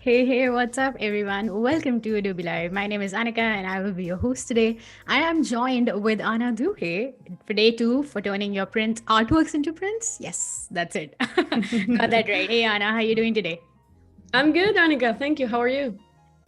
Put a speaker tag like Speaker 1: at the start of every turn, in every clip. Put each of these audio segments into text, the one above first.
Speaker 1: Hey, what's up, everyone? Welcome to Adobe Live. My name is Annika, and I will be your host today. I am joined with Ana Duje for day two for turning your print artworks into prints. Yes, that's it. Got that right. Hey, Ana, how are you doing today?
Speaker 2: I'm good, Annika. Thank you. How are you?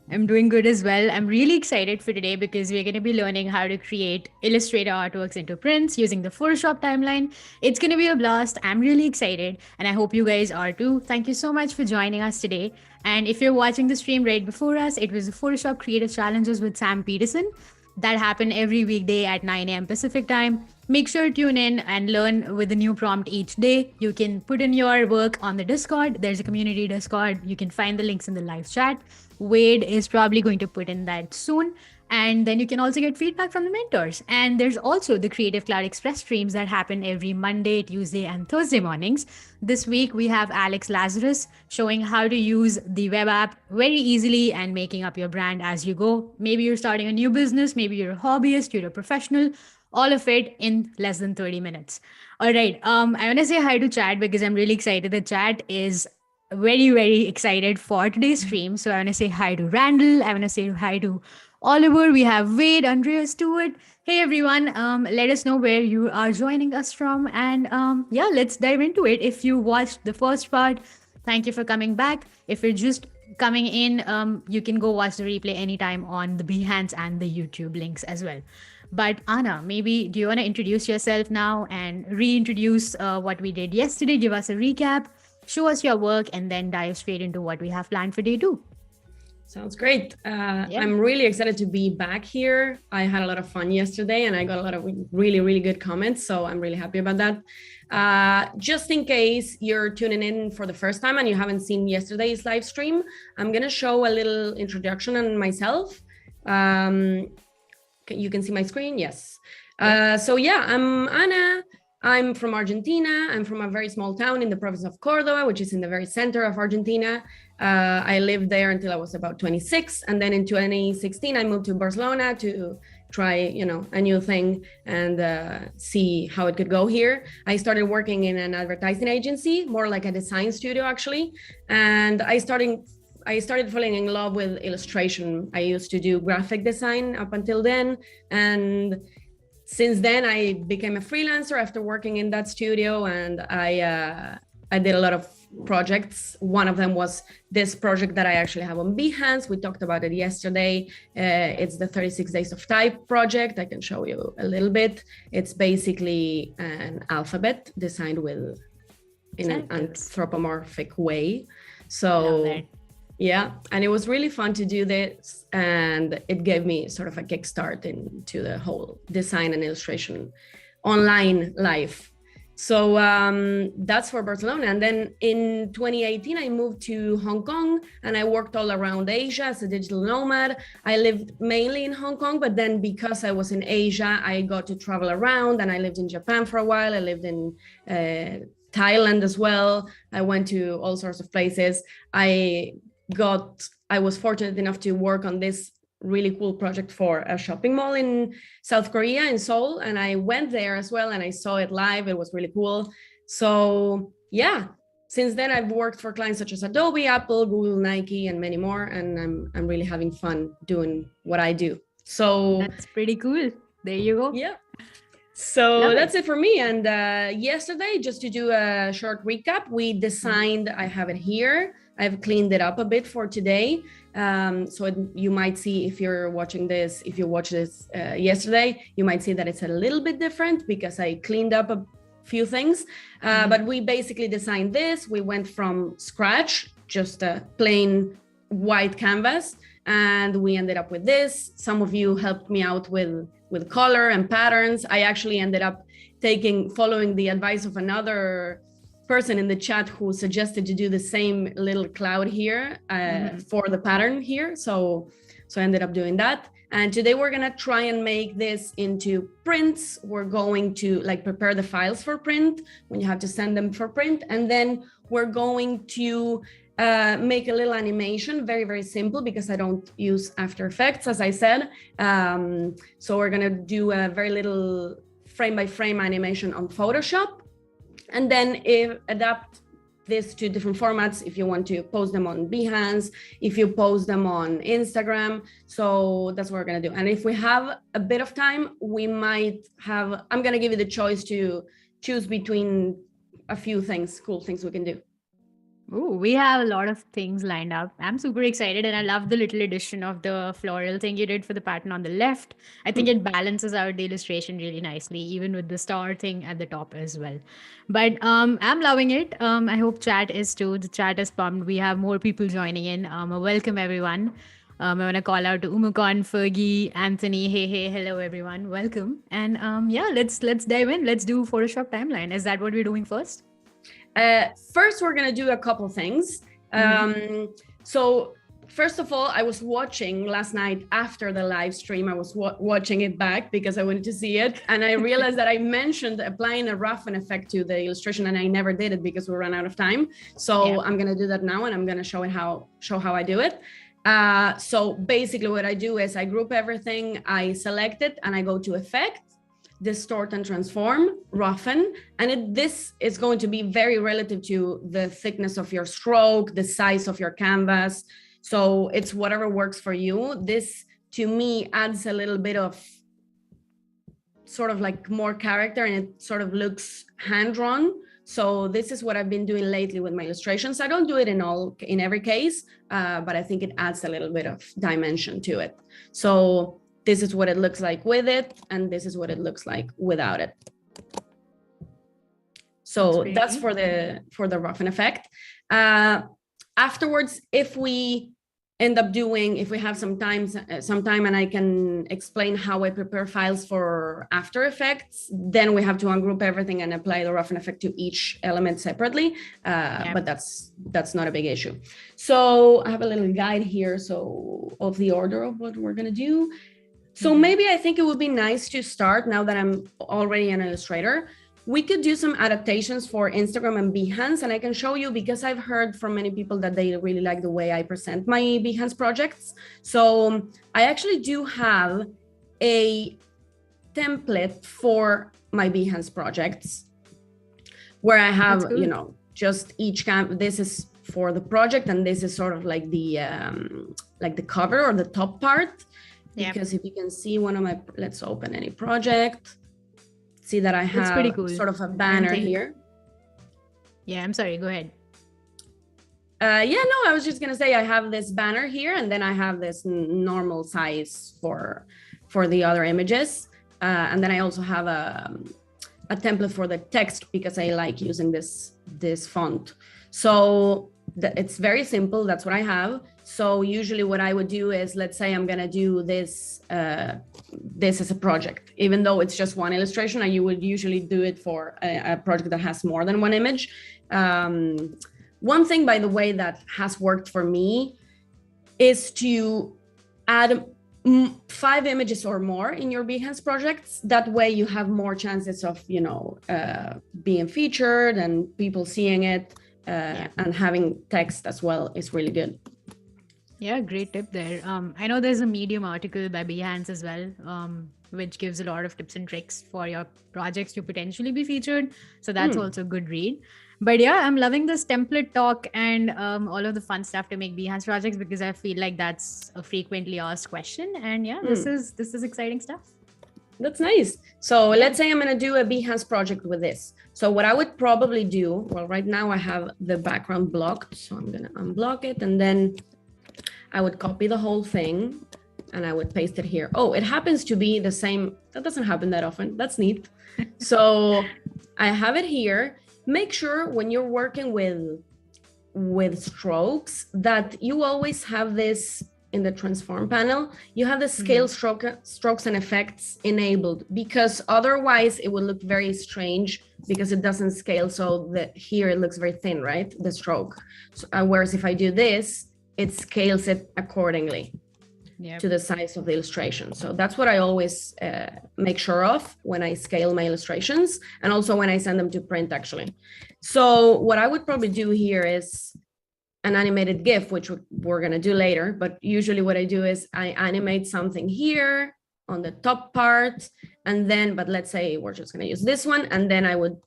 Speaker 1: I'm doing good as well. I'm really excited for today because we're going to be learning how to create Illustrator artworks into prints using the Photoshop timeline. It's going to be a blast. I'm really excited, and I hope you guys are too. Thank you so much for joining us today. And if you're watching the stream right before us, it was the Photoshop Creative Challenges with Sam Peterson that happen every weekday at 9 a.m. Pacific time. Make sure to tune in and learn with a new prompt each day. You can put in your work on the Discord. There's a community Discord. You can find the links in the live chat. Wade is probably going to put in that soon. And then you can also get feedback from the mentors. And there's also the Creative Cloud Express streams that happen every Monday, Tuesday, and Thursday mornings. This week, we have Alex Lazarus showing how to use the web app very easily and making up your brand as you go. Maybe you're starting a new business, maybe you're a hobbyist, you're a professional, all of it in less than 30 minutes. All right. I want to say hi to Chat because I'm really excited. The chat is very excited for today's stream. So I want to say hi to Randall. I want to say hi to Oliver. We have Wade, Andrea, Stewart. Hey everyone. Let us know where you are joining us from. And yeah, let's dive into it. If you watched the first part, thank you for coming back. If you're just coming in, you can go watch the replay anytime on the Behance and the YouTube links as well. But Ana, maybe do you want to introduce yourself now and reintroduce what we did yesterday? Give us a recap, show us your work, and then dive straight into what we have planned for day two.
Speaker 2: Sounds great. I'm really excited to be back here. I had a lot of fun yesterday and I got a lot of really good comments. So I'm really happy about that. Just in case you're tuning in for the first time and you haven't seen yesterday's live stream, I'm going to show a little introduction on myself. You can see my screen. Yes. So yeah, I'm Ana. I'm from Argentina. I'm from a very small town in the province of Córdoba, which is in the very center of Argentina. I lived there until I was about 26. And then in 2016, I moved to Barcelona to try, a new thing and see how it could go here. I started working in an advertising agency, more like a design studio, actually. And I started falling in love with illustration. I used to do graphic design up until then. And since then, I became a freelancer after working in that studio, and I did a lot of projects. One of them was this project that I actually have on Behance. We talked about it yesterday. It's the 36 Days of Type project. I can show you a little bit. It's basically an alphabet designed in an anthropomorphic way. So yeah, and it was really fun to do this, and it gave me sort of a kickstart into the whole design and illustration online life. So that's for Barcelona. And then in 2018, I moved to Hong Kong and I worked all around Asia as a digital nomad. I lived mainly in Hong Kong, but then because I was in Asia, I got to travel around, and I lived in Japan for a while. I lived in Thailand as well. I went to all sorts of places. I was fortunate enough to work on this really cool project for a shopping mall in South Korea, in Seoul, and I went there as well and I saw it live. It was really cool. So yeah, since then I've worked for clients such as Adobe, Apple, Google, Nike, and many more, and I'm really having fun doing what I do. So
Speaker 1: that's pretty cool. There you go.
Speaker 2: Yeah. So that's it for me. And yesterday, just to do a short recap, we designed, I have it here. I've cleaned it up a bit for today. You might see, if you watched this yesterday, you might see that it's a little bit different because I cleaned up a few things. But we basically designed this. We went from scratch, just a plain white canvas, and we ended up with this. Some of you helped me out with with color and patterns. I actually ended up following the advice of another person in the chat who suggested to do the same little cloud here for the pattern here. So I ended up doing that. And today we're gonna try and make this into prints. We're going to like prepare the files for print when you have to send them for print. And then we're going to make a little animation, very, very simple, because I don't use After Effects, as I said. So we're gonna do a very little frame by frame animation on Photoshop. And then adapt this to different formats if you want to post them on Behance, if you post them on Instagram. So that's what we're gonna do. And if we have a bit of time, we might have, I'm gonna give you the choice to choose between a few things, cool things we can do.
Speaker 1: Ooh, we have a lot of things lined up. I'm super excited, and I love the little addition of the floral thing you did for the pattern on the left. I think it balances out the illustration really nicely, even with the star thing at the top as well. But I'm loving it. I hope chat is too. The chat is pumped. We have more people joining in. Welcome everyone. I want to call out to Umukon, Fergie, Anthony. Hey, hello everyone. Welcome. And yeah, let's dive in. Let's do Photoshop timeline. Is that what we're doing first?
Speaker 2: First, we're going to do a couple things. So first of all, I was watching last night after the live stream. I was watching it back because I wanted to see it. And I realized that I mentioned applying a roughen effect to the illustration, and I never did it because we ran out of time. So I'm going to do that now, and I'm going to show how I do it. So basically what I do is I group everything, I select it, and I go to Effect, Distort and Transform, Roughen, and this is going to be very relative to the thickness of your stroke, the size of your canvas. So it's whatever works for you. This, to me, adds a little bit of sort of like more character, and it sort of looks hand-drawn. So this is what I've been doing lately with my illustrations. I don't do it in every case, but I think it adds a little bit of dimension to it. So this is what it looks like with it, and this is what it looks like without it. So that's for the roughen effect. Afterwards, if we end up if we have some time and I can explain how I prepare files for After Effects, then we have to ungroup everything and apply the roughen effect to each element separately. But that's not a big issue. So I have a little guide here, of the order of what we're gonna do. So maybe I think it would be nice to start, now that I'm already an illustrator, we could do some adaptations for Instagram and Behance, and I can show you, because I've heard from many people that they really like the way I present my Behance projects. So I actually do have a template for my Behance projects where I have, just each this is for the project, and this is sort of like the cover or the top part. Because if you can see one of my, let's open any project, see that I have pretty cool. Sort of a banner here.
Speaker 1: Yeah, I'm sorry, go ahead.
Speaker 2: I was just gonna say I have this banner here, and then I have this normal size for the other images. And then I also have a template for the text, because I like using this font. So it's very simple, that's what I have. So usually what I would do is, let's say I'm gonna do this as a project, even though it's just one illustration, and you would usually do it for a project that has more than one image. One thing, by the way, that has worked for me is to add 5 images or more in your Behance projects. That way you have more chances of, being featured and people seeing it, and having text as well is really good.
Speaker 1: Yeah, great tip there. I know there's a Medium article by Behance as well, which gives a lot of tips and tricks for your projects to potentially be featured. So that's also a good read. But yeah, I'm loving this template talk and all of the fun stuff to make Behance projects, because I feel like that's a frequently asked question. And yeah, this is exciting stuff.
Speaker 2: That's nice. So let's say I'm going to do a Behance project with this. So what I would probably do, well, right now I have the background blocked, so I'm going to unblock it, and then I would copy the whole thing and I would paste it here. Oh, it happens to be the same. That doesn't happen that often. That's neat. So I have it here. Make sure when you're working with strokes that you always have this in the transform panel, you have the scale strokes and effects enabled, because otherwise it would look very strange because it doesn't scale. So that here it looks very thin, right? The stroke. So, whereas if I do this, it scales it accordingly to the size of the illustration. So that's what I always make sure of when I scale my illustrations, and also when I send them to print, actually. So what I would probably do here is an animated GIF, which we're going to do later. But usually what I do is I animate something here on the top part, and then, but let's say we're just going to use this one, and then I would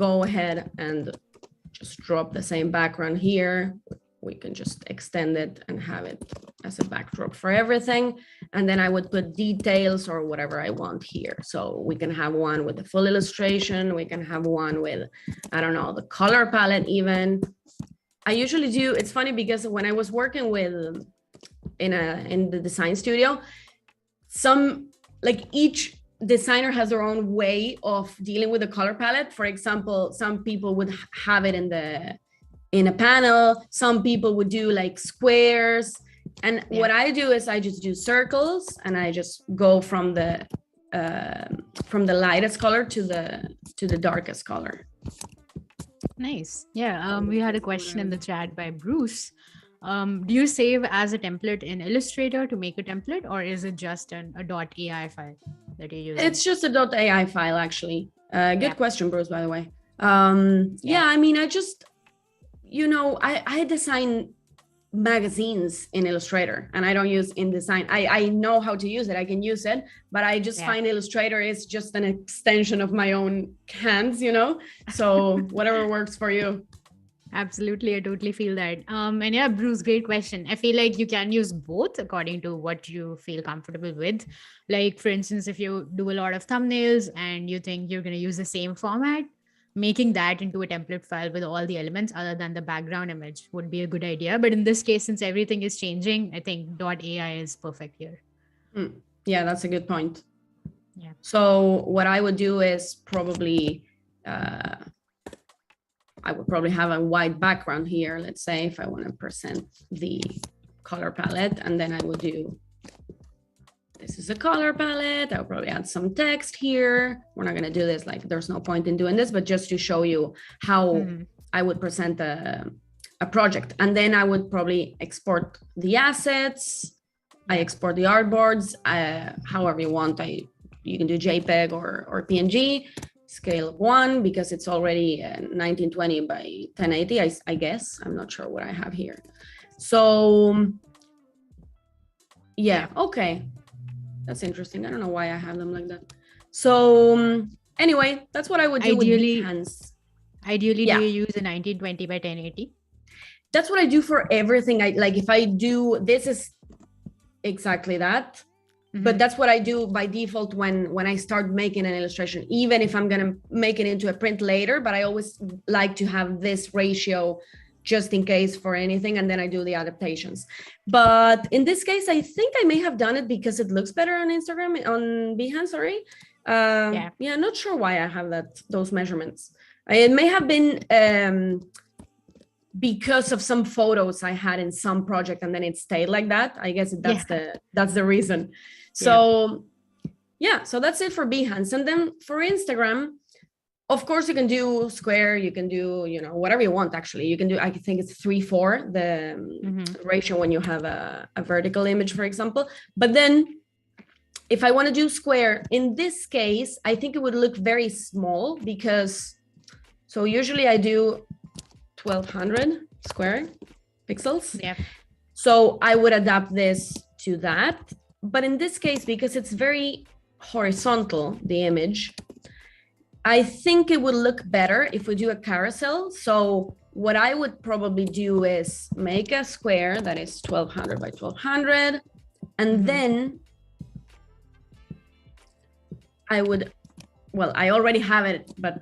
Speaker 2: go ahead and just drop the same background here. We can just extend it and have it as a backdrop for everything. And then I would put details or whatever I want here. So we can have one with the full illustration. We can have one with, I don't know, the color palette even. I usually do, it's funny because when I was working with, in the design studio, each designer has their own way of dealing with the color palette. For example, some people would have it in a panel, some people would do like squares. And what I do is I just do circles, and I just go from the lightest color to the darkest color.
Speaker 1: Nice. Yeah. We had a question in the chat by Bruce. Do you save as a template in Illustrator to make a template, or is it just a .ai file that you use?
Speaker 2: It's just a .ai file, actually. Good question, Bruce, by the way. I mean, I just, I design magazines in Illustrator, and I don't use InDesign. I know how to use it. I can use it, but I just find Illustrator is just an extension of my own hands, so whatever works for you.
Speaker 1: Absolutely. I totally feel that. And yeah, Bruce, great question. I feel like you can use both according to what you feel comfortable with. Like, for instance, if you do a lot of thumbnails and you think you're going to use the same format, making that into a template file with all the elements other than the background image would be a good idea. But in this case, since everything is changing, I think .ai is perfect here.
Speaker 2: Yeah, that's a good point.
Speaker 1: Yeah.
Speaker 2: So what I would do is probably, I would probably have a white background here. Let's say if I want to present the color palette, and then I would do, this is a color palette. I'll probably add some text here. We're not going to do this, like there's no point in doing this, but just to show you how I would present a project. And then I would probably export the assets. I export the artboards, however you want. You can do JPEG or PNG, scale of 1, because it's already 1920 by 1080, I guess. I'm not sure what I have here. So yeah, okay. That's interesting. I don't know why I have them like that. So anyway, that's what I would do with Behance.
Speaker 1: Ideally, do you use a 1920 by 1080?
Speaker 2: That's what I do for everything. If I do, this is exactly that. But that's what I do by default when I start making an illustration, even if I'm going to make it into a print later. But I always like to have this ratio just in case for anything, and then I do the adaptations. But in this case, I think I may have done it because it looks better on Instagram, on Behance, sorry. Not sure why I have those measurements. It may have been because of some photos I had in some project, and then it stayed like that. I guess that's the reason. So so that's it for Behance. And then for Instagram, of course, you can do square, you can do, whatever you want, actually. You can do, I think it's 3:4, the ratio when you have a vertical image, for example. But then if I want to do square, in this case, I think it would look very small because, so usually I do 1200 square pixels. Yeah. So I would adapt this to that. But in this case, because it's very horizontal, the image, I think it would look better if we do a carousel. So what I would probably do is make a square that is 1200 by 1200. And then I would, I already have it, but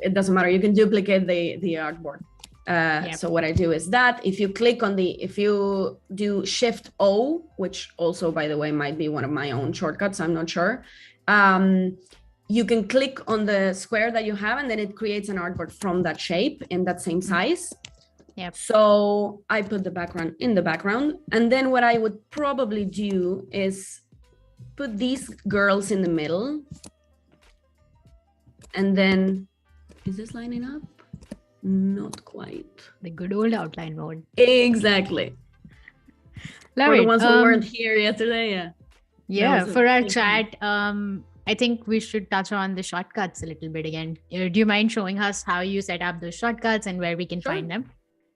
Speaker 2: it doesn't matter. You can duplicate the artboard. So what I do is that if you click on if you do Shift O, which also, by the way, might be one of my own shortcuts, I'm not sure. You can click on the square that you have, and then it creates an artboard from that shape in that same size.
Speaker 1: Yep.
Speaker 2: So I put the background in the background. And then what I would probably do is put these girls in the middle. And then, is this lining up? Not quite.
Speaker 1: The good old outline mode.
Speaker 2: Exactly.
Speaker 1: Love
Speaker 2: For
Speaker 1: it.
Speaker 2: the ones who weren't here yesterday, yeah.
Speaker 1: Yeah, for our chat, I think we should touch on the shortcuts a little bit again. Do you mind showing us how you set up those shortcuts and where we can find them?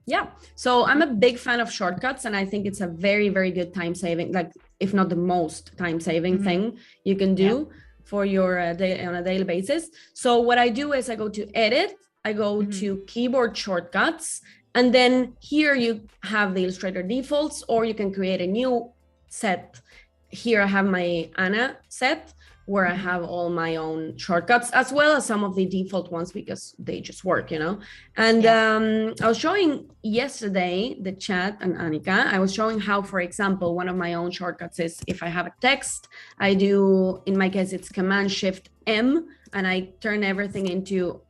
Speaker 2: Yeah, so I'm a big fan of shortcuts, and I think it's a very, very good time saving, like if not the most time saving thing you can do for your on a daily basis. So what I do is I go to edit, I go to keyboard shortcuts, and then here you have the Illustrator defaults, or you can create a new set. Here I have my Ana set where I have all my own shortcuts, as well as some of the default ones because they just work, you know. And I was showing yesterday the chat and Annika, I was showing how, for example, one of my own shortcuts is if I have a text, I do, in my case, it's Command-Shift-M, and I turn everything into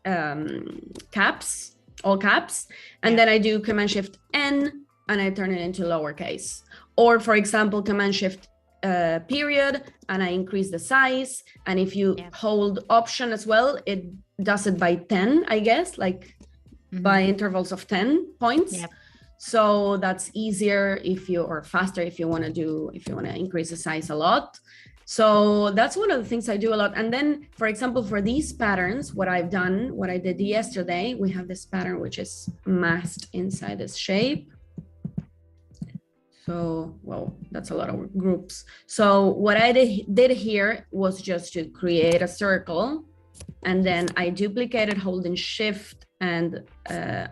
Speaker 2: caps, all caps. And then I do Command-Shift-N, and I turn it into lowercase. Or, for example, Command-Shift period, and I increase the size, and if you hold Option as well, it does it by 10, I guess, like by intervals of 10 points. So that's easier if you, or faster if you want to increase the size a lot. So that's one of the things I do a lot. And then, for example, for these patterns, what I did yesterday, we have this pattern which is masked inside this shape. So, well, that's a lot of groups. So what I did here was just to create a circle, and then I duplicated holding Shift and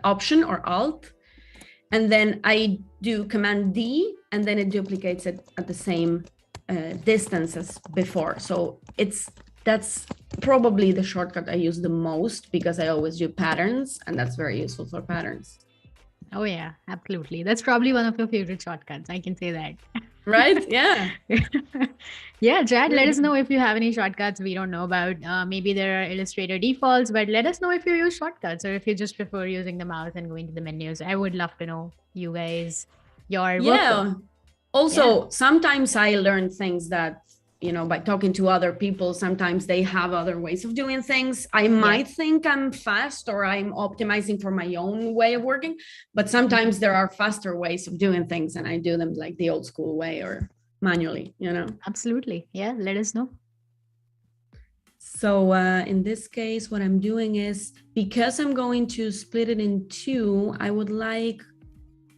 Speaker 2: Option or Alt, and then I do Command D, and then it duplicates it at the same distance as before. So that's probably the shortcut I use the most because I always do patterns, and that's very useful for patterns.
Speaker 1: Oh yeah, absolutely. That's probably one of your favorite shortcuts. I can say that.
Speaker 2: Right? Yeah.
Speaker 1: Yeah, Chad, let us know if you have any shortcuts we don't know about. Maybe there are Illustrator defaults, but let us know if you use shortcuts or if you just prefer using the mouse and going to the menus. I would love to know you guys, your workflow.
Speaker 2: Also, sometimes I learn things that, you know, by talking to other people, sometimes they have other ways of doing things. I might think I'm fast or I'm optimizing for my own way of working, but sometimes there are faster ways of doing things and I do them like the old school way or manually, you know?
Speaker 1: Absolutely. Yeah, let us know.
Speaker 2: So in this case, what I'm doing is, because I'm going to split it in two, I would like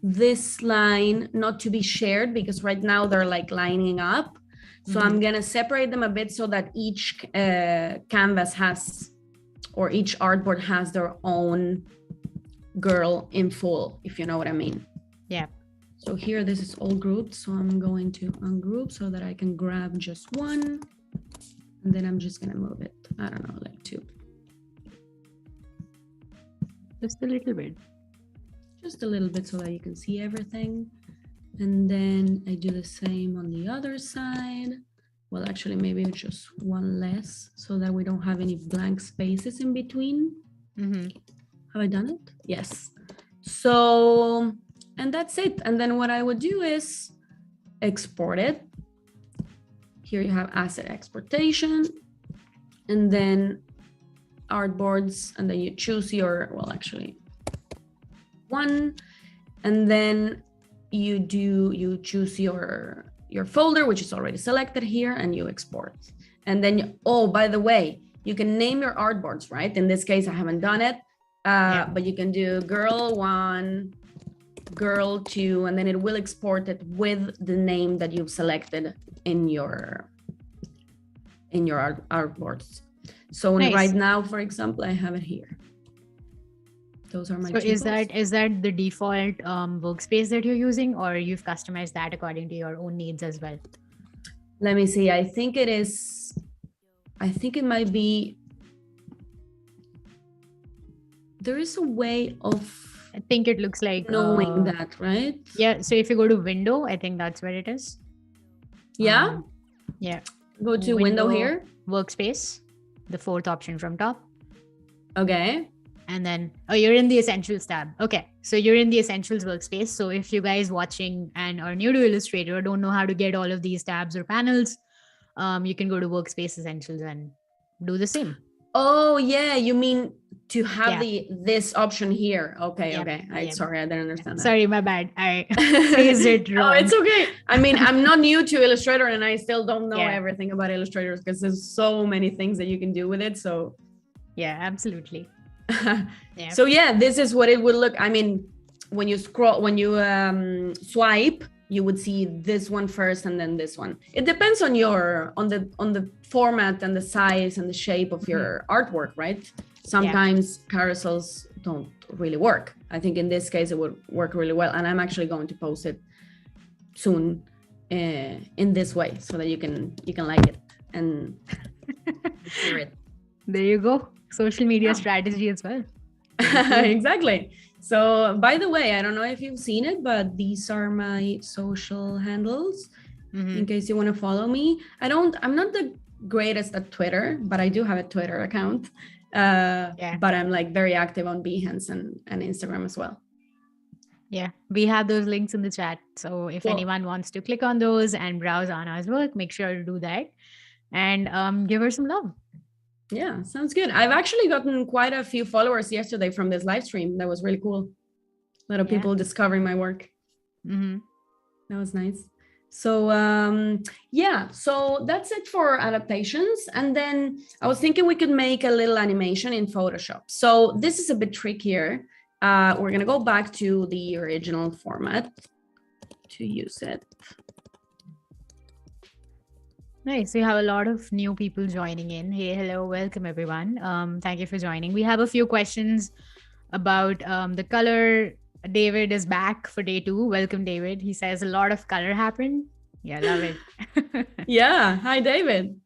Speaker 2: this line not to be shared because right now they're like lining up. So I'm going to separate them a bit so that each canvas has, or each artboard has their own girl in full, if you know what I mean.
Speaker 1: Yeah.
Speaker 2: So here, this is all grouped. So I'm going to ungroup so that I can grab just one. And then I'm just going to move it, I don't know, like two.
Speaker 1: Just a little bit.
Speaker 2: Just a little bit so that you can see everything. And then I do the same on the other side. Well, actually, maybe just one less so that we don't have any blank spaces in between. Have I done it? Yes. So, and that's it. And then what I would do is export it. Here you have asset exportation, and then artboards, and then you choose your, well, actually one, and then you choose your folder, which is already selected here, and you export. And then, oh, by the way, you can name your artboards, right? In this case, I haven't done it, but you can do girl 1, girl 2, and then it will export it with the name that you've selected in your artboards. So right now, for example, I have it here. Those are my
Speaker 1: So is that the default workspace that you're using, or you've customized that according to your own needs as well?
Speaker 2: Let me see. I think it is. I think it might be. There is a way of.
Speaker 1: I think it looks like
Speaker 2: knowing that, right?
Speaker 1: Yeah. So if you go to window, I think that's where it is.
Speaker 2: Yeah.
Speaker 1: Yeah.
Speaker 2: Go to window here.
Speaker 1: Workspace, the fourth option from top.
Speaker 2: Okay.
Speaker 1: And then, oh, you're in the Essentials tab. Okay. So you're in the Essentials workspace. So if you guys watching and are new to Illustrator or don't know how to get all of these tabs or panels, you can go to Workspace Essentials and do the same.
Speaker 2: Oh yeah, you mean to have
Speaker 1: Yeah.
Speaker 2: this option here? Okay,
Speaker 1: Yep.
Speaker 2: okay.
Speaker 1: Yep.
Speaker 2: Sorry, I didn't understand that.
Speaker 1: Sorry, my bad. I phrased it wrong.
Speaker 2: Oh, it's okay. I mean, I'm not new to Illustrator, and I still don't know
Speaker 1: Yeah.
Speaker 2: everything about Illustrator because there's so many things that you can do with it. So
Speaker 1: yeah, absolutely.
Speaker 2: Yeah. So yeah, this is what it would look. I mean, when you swipe, you would see this one first and then this one. It depends on the format and the size and the shape of your artwork, right? Sometimes carousels don't really work. I think in this case it would work really well, and I'm actually going to post it soon in this way so that you can like it and hear it.
Speaker 1: There you go. Social media strategy as well.
Speaker 2: Exactly. So by the way, I don't know if you've seen it, but these are my social handles in case you want to follow me. I'm not the greatest at Twitter, but I do have a Twitter account. But I'm like very active on Behance and Instagram as well.
Speaker 1: Yeah, we have those links in the chat. So if anyone wants to click on those and browse Ana's work, make sure to do that and give her some love.
Speaker 2: Yeah, sounds good. I've actually gotten quite a few followers yesterday from this live stream. That was really cool. A lot of people discovering my work. That was nice. So so that's it for adaptations. And then I was thinking we could make a little animation in Photoshop. So this is a bit trickier. We're going to go back to the original format to use it.
Speaker 1: Nice. We have a lot of new people joining in. Hey, hello, welcome everyone. Thank you for joining. We have a few questions about the color. David is back for day 2. Welcome, David. He says a lot of color happened. Yeah, love it.
Speaker 2: Yeah. Hi, David.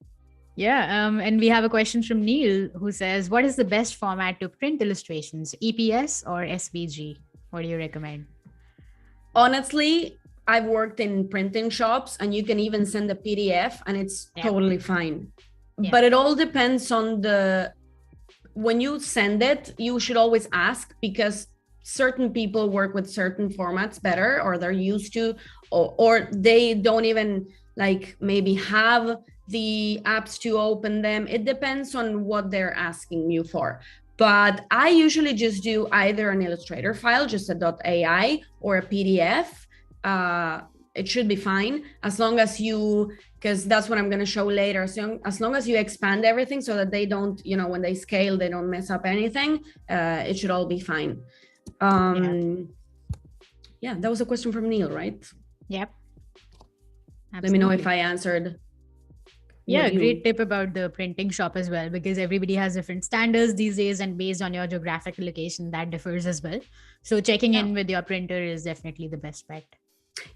Speaker 1: Yeah. And we have a question from Neil who says, what is the best format to print illustrations, EPS or SVG? What do you recommend?
Speaker 2: Honestly, I've worked in printing shops and you can even send a PDF and it's totally fine. But it all depends on when you send it, you should always ask, because certain people work with certain formats better, or they're used to, or they don't even like maybe have the apps to open them. It depends on what they're asking you for. But I usually just do either an Illustrator file, just a .ai, or a PDF. It should be fine as long as because that's what I'm going to show later. So as long as you expand everything so that they don't, when they scale, they don't mess up anything, it should all be fine. That was a question from Neil, right?
Speaker 1: Yep.
Speaker 2: Absolutely. Let me know if I answered.
Speaker 1: Yeah, great tip about the printing shop as well, because everybody has different standards these days, and based on your geographic location, that differs as well. So checking in with your printer is definitely the best bet.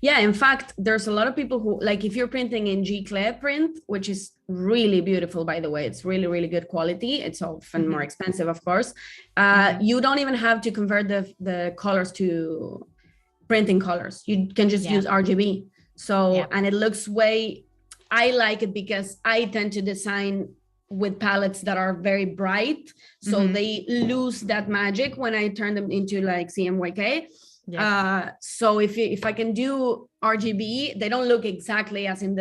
Speaker 2: Yeah, in fact, there's a lot of people who, like, if you're printing in G-Clay print, which is really beautiful, by the way, it's really, really good quality. It's often more expensive, of course. You don't even have to convert the colors to printing colors. You can just use RGB. So, and it looks I like it because I tend to design with palettes that are very bright. So they lose that magic when I turn them into like CMYK. So if I can do RGB, they don't look exactly as in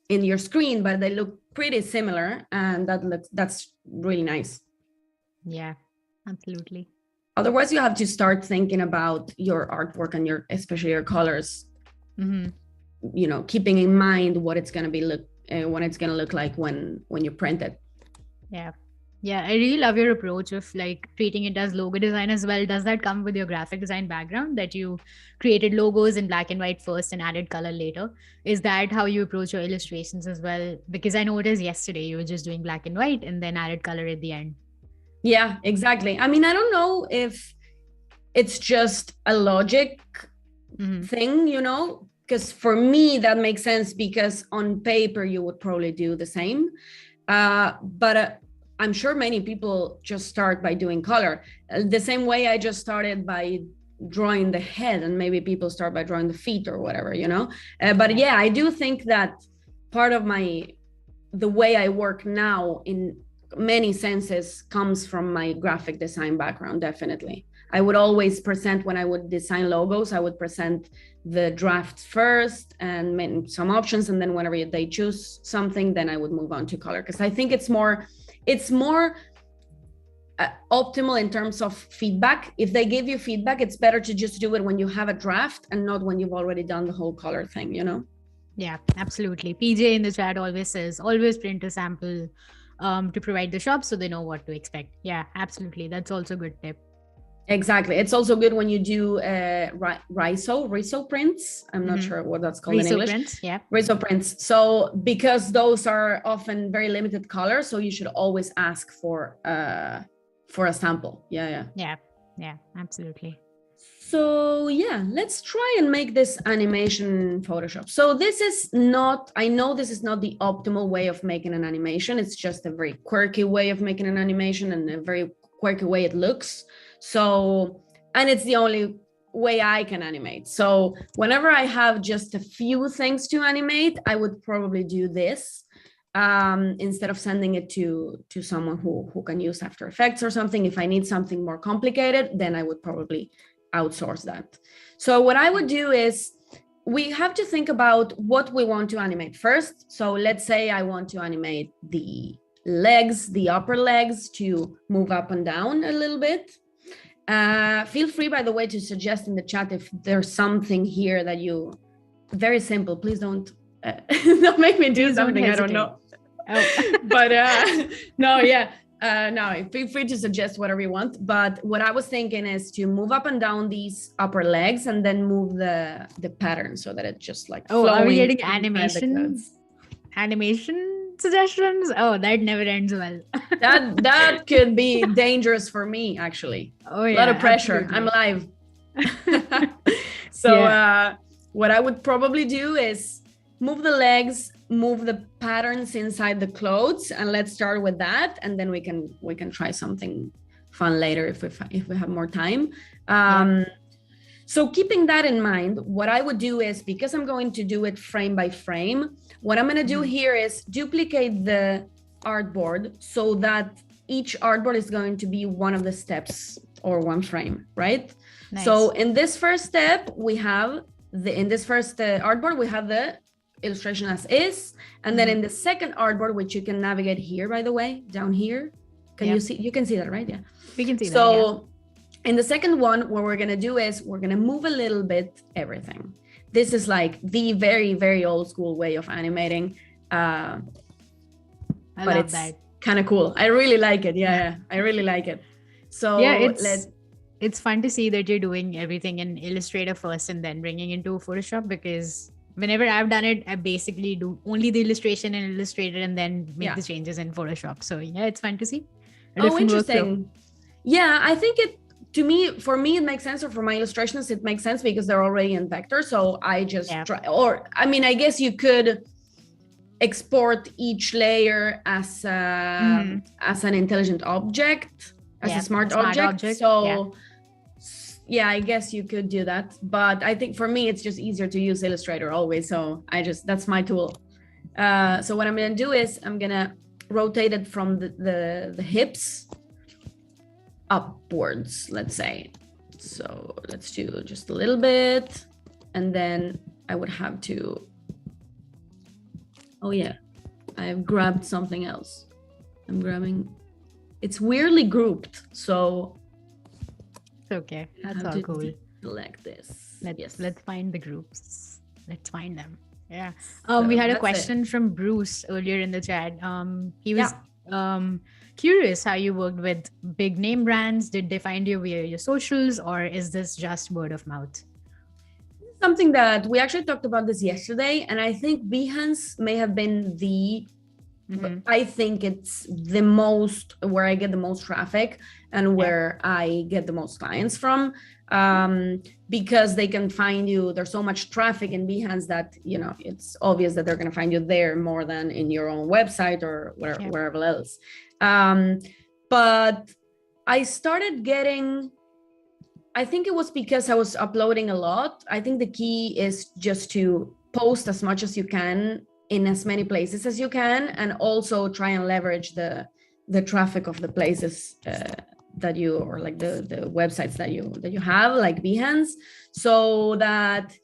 Speaker 2: your screen, but they look pretty similar, and that's really nice.
Speaker 1: Yeah, absolutely.
Speaker 2: Otherwise, you have to start thinking about your artwork and especially your colors. Keeping in mind what it's going to be what it's going to look like when you print it.
Speaker 1: Yeah, I really love your approach of like treating it as logo design as well. Does that come with your graphic design background, that you created logos in black and white first and added color later? Is that how you approach your illustrations as well? Because I noticed yesterday you were just doing black and white and then added color at the end.
Speaker 2: Yeah, exactly. I mean, I don't know if it's just a logic thing, because for me that makes sense, because on paper you would probably do the same. But I'm sure many people just start by doing color. The same way I just started by drawing the head, and maybe people start by drawing the feet or whatever, But I do think that part of the way I work now in many senses comes from my graphic design background, definitely. I would always present, when I would design logos, I would present the drafts first and make some options, and then whenever they choose something, then I would move on to color, because I think it's more optimal in terms of feedback. If they give you feedback, it's better to just do it when you have a draft and not when you've already done the whole color thing, you know?
Speaker 1: Yeah, absolutely. PJ in the chat always says, always print a sample to provide the shop so they know what to expect. Yeah, absolutely. That's also a good tip.
Speaker 2: Exactly. It's also good when you do riso prints. I'm not sure what that's called in English.
Speaker 1: Prints, yeah.
Speaker 2: Riso prints. So because those are often very limited color, so you should always ask for a sample. Yeah,
Speaker 1: absolutely.
Speaker 2: So yeah, let's try and make this animation in Photoshop. So this is not, I know this is not the optimal way of making an animation. It's just a very quirky way of making an animation and a very quirky way it looks. So, and it's the only way I can animate. So whenever I have just a few things to animate, I would probably do this instead of sending it to someone who can use After Effects or something. If I need something more complicated, then I would probably outsource that. So what I would do is, we have to think about what we want to animate first. So let's say I want to animate the legs, the upper legs, to move up and down a little bit. Feel free, by the way, to suggest in the chat if there's something here that you, very simple, please don't don't make me do something I don't know. Oh. But no, feel free to suggest whatever you want. But what I was thinking is to move up and down these upper legs and then move the pattern so that it just like
Speaker 1: are we getting animation suggestions? Oh, that never ends well.
Speaker 2: that could be dangerous for me, actually.
Speaker 1: Oh yeah,
Speaker 2: a lot of pressure. Absolutely. I'm live. So what I would probably do is move the legs, move the patterns inside the clothes, and let's start with that, and then we can try something fun later if we have more time. So keeping that in mind, what I would do is, because I'm going to do it frame by frame, what I'm going to do here is duplicate the artboard so that each artboard is going to be one of the steps or one frame, right? Nice. So in this first step, we have in this first artboard, we have the illustration as is, and then in the second artboard, which you can navigate here, by the way, down here, you see, you can see that, right? Yeah,
Speaker 1: we can see that.
Speaker 2: So in the second one, what we're going to do is we're going to move a little bit everything. This is like the very, very old school way of animating.
Speaker 1: I love that.
Speaker 2: Kind of cool. I really like it. Yeah, I really like it. So
Speaker 1: yeah, it's fun to see that you're doing everything in Illustrator first and then bringing into Photoshop, because whenever I've done it, I basically do only the illustration in Illustrator and then make the changes in Photoshop. So yeah, it's fun to see.
Speaker 2: Oh, interesting. Yeah, I think for me, it makes sense, or for my illustrations, it makes sense because they're already in vector. So I just try, or I mean, I guess you could export each layer as an intelligent object, as a smart object. So yeah, I guess you could do that. But I think for me, it's just easier to use Illustrator always. So that's my tool. So what I'm going to do is I'm going to rotate it from the hips upwards, let's say. So let's do just a little bit. And then I would have to, oh yeah, I've grabbed something else. It's weirdly grouped. So
Speaker 1: it's okay. That's all cool.
Speaker 2: Select this.
Speaker 1: Let's find the groups. Let's find them. Yeah. We had a question from Bruce earlier in the chat. He was curious how you worked with big name brands. Did they find you via your socials, or is this just word of mouth?
Speaker 2: Something that we actually talked about this yesterday, and I think Behance may have been I think it's the most where I get the most traffic and where I get the most clients from, because they can find you. There's so much traffic in Behance that, it's obvious that they're going to find you there more than in your own website or wherever else. But I started getting, I think it was because I was uploading a lot. I think the key is just to post as much as you can in as many places as you can, and also try and leverage the the traffic of the places that you, or like the websites that you have, like Behance, so that,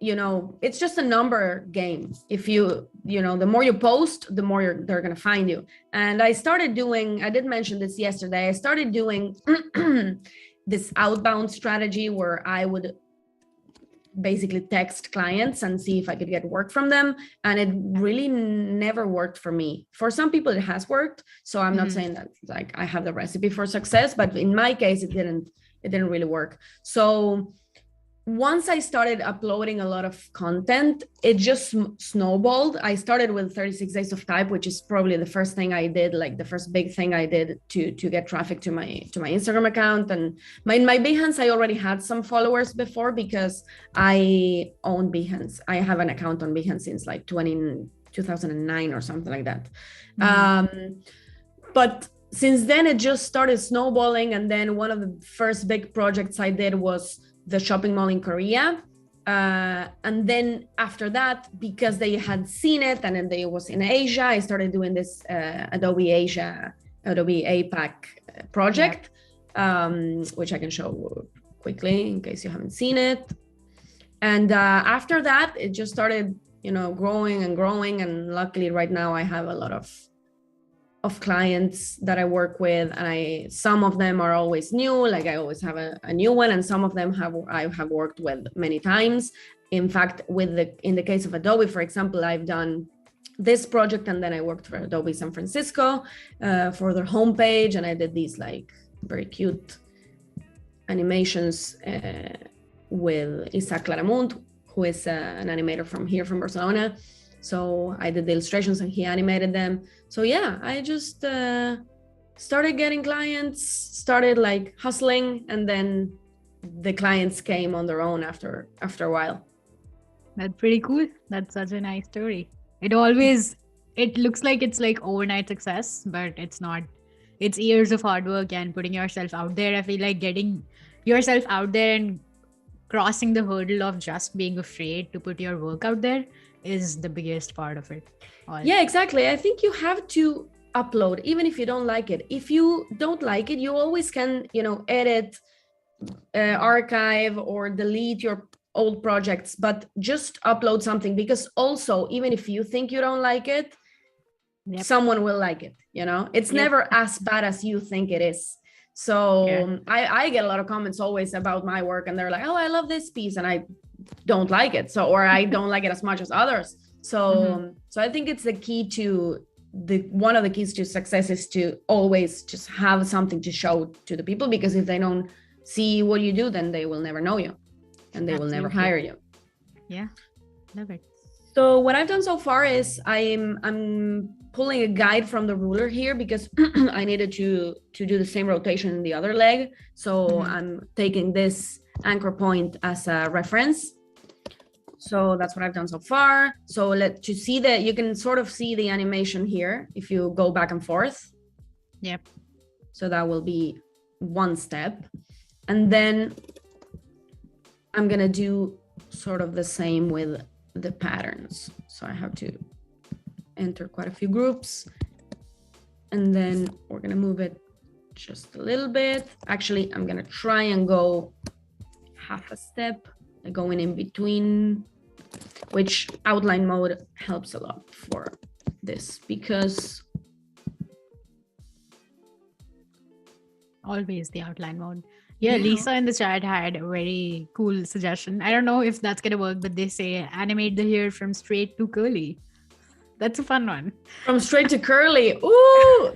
Speaker 2: you know, it's just a number game. If you know, the more you post, the more they're going to find you. And I did mention this yesterday, I started doing this outbound strategy where I would basically text clients and see if I could get work from them. And it really never worked for me. For some people it has worked. So I'm not saying that like I have the recipe for success, but in my case, it didn't really work. So once I started uploading a lot of content, it just snowballed. I started with 36 days of type, which is probably the first thing I did, like the first big thing I did to get traffic to my Instagram account. And in my Behance, I already had some followers before because I own Behance. I have an account on Behance since like 2009 or something like that. But since then, it just started snowballing. And then one of the first big projects I did was the shopping mall in Korea. And then after that, because they had seen it and then they was in Asia, I started doing this Adobe APAC project, which I can show quickly in case you haven't seen it. And after that, it just started, you know, growing and growing. And luckily right now I have a lot of clients that I work with, and some of them are always new, like I always have a new one, and some of them I have worked with many times. In fact, in the case of Adobe, for example, I've done this project, and then I worked for Adobe San Francisco for their homepage, and I did these like very cute animations with Isaac Claramunt, who is an animator from Barcelona. So I did the illustrations and he animated them. So yeah, I just started getting clients, started like hustling, and then the clients came on their own after a while.
Speaker 1: That's pretty cool. That's such a nice story. It looks like it's like overnight success, but it's not. It's years of hard work and putting yourself out there. I feel like getting yourself out there and crossing the hurdle of just being afraid to put your work out there is the biggest part of it all.
Speaker 2: Yeah, exactly. I think you have to upload even if you don't like it. If you don't like it, you always can, you know, edit, archive, or delete your old projects, but just upload something, because also even if you think you don't like it, someone will like it, you know. It's never as bad as you think it is. So I get a lot of comments always about my work, and they're like, oh, I love this piece, and I don't like it, or I don't like it as much as others. So so I think it's the key to one of the keys to success is to always just have something to show to the people, because if they don't see what you do, then they will never know you and they will never hire you.
Speaker 1: Yeah, love it.
Speaker 2: So what I've done so far is I'm pulling a guide from the ruler here, because I needed to do the same rotation in the other leg. So I'm taking this anchor point as a reference. So that's what I've done so far. So to see that, you can sort of see the animation here if you go back and forth.
Speaker 1: Yep.
Speaker 2: So that will be one step. And then I'm gonna do sort of the same with the patterns. So I have to enter quite a few groups, and then we're gonna move it just a little bit. Actually, I'm gonna try and go half a step, like going in between, which outline mode helps a lot for this, because
Speaker 1: always the outline mode. Yeah, Lisa in the chat had a very cool suggestion. I don't know if that's gonna work, but they say animate the hair from straight to curly. That's a fun one.
Speaker 2: From straight to curly. Ooh,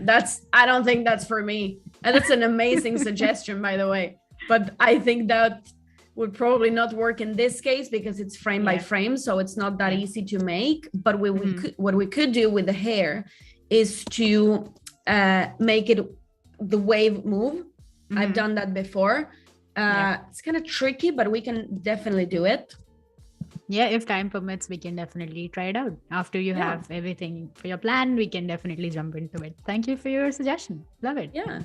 Speaker 2: I don't think that's for me. And that's an amazing suggestion, by the way. But I think that would probably not work in this case, because it's frame by frame, so it's not that easy to make. But what we could do with the hair is to make it the wave move. I've done that before. It's kind of tricky, but we can definitely do it.
Speaker 1: Yeah, if time permits, we can definitely try it out. After you have everything for your plan, we can definitely jump into it. Thank you for your suggestion. Love it.
Speaker 2: Yeah,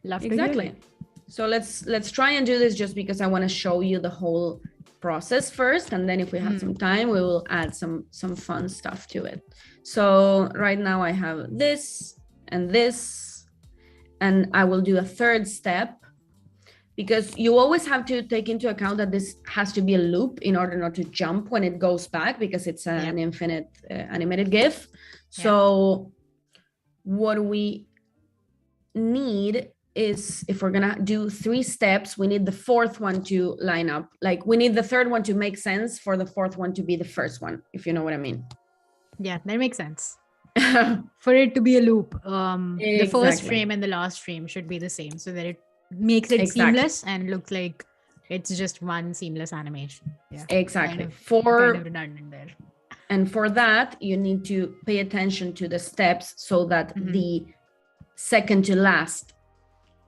Speaker 1: love
Speaker 2: exactly.
Speaker 1: To hear it.
Speaker 2: So let's try and do this, just because I want to show you the whole process first, and then if we have some time, we will add some fun stuff to it. So right now I have this and this, and I will do a third step, because you always have to take into account that this has to be a loop in order not to jump when it goes back, because it's an infinite animated GIF. So what we need is, if we're gonna do 3 steps, we need the fourth one to line up. Like we need the third one to make sense for the fourth one to be the first one, if you know what I mean.
Speaker 1: Yeah, that makes sense. For it to be a loop, the first frame and the last frame should be the same, so that it makes it seamless and looks like it's just one seamless animation. Yeah,
Speaker 2: exactly.
Speaker 1: Kind of redundant there.
Speaker 2: And for that, you need to pay attention to the steps so that the second to last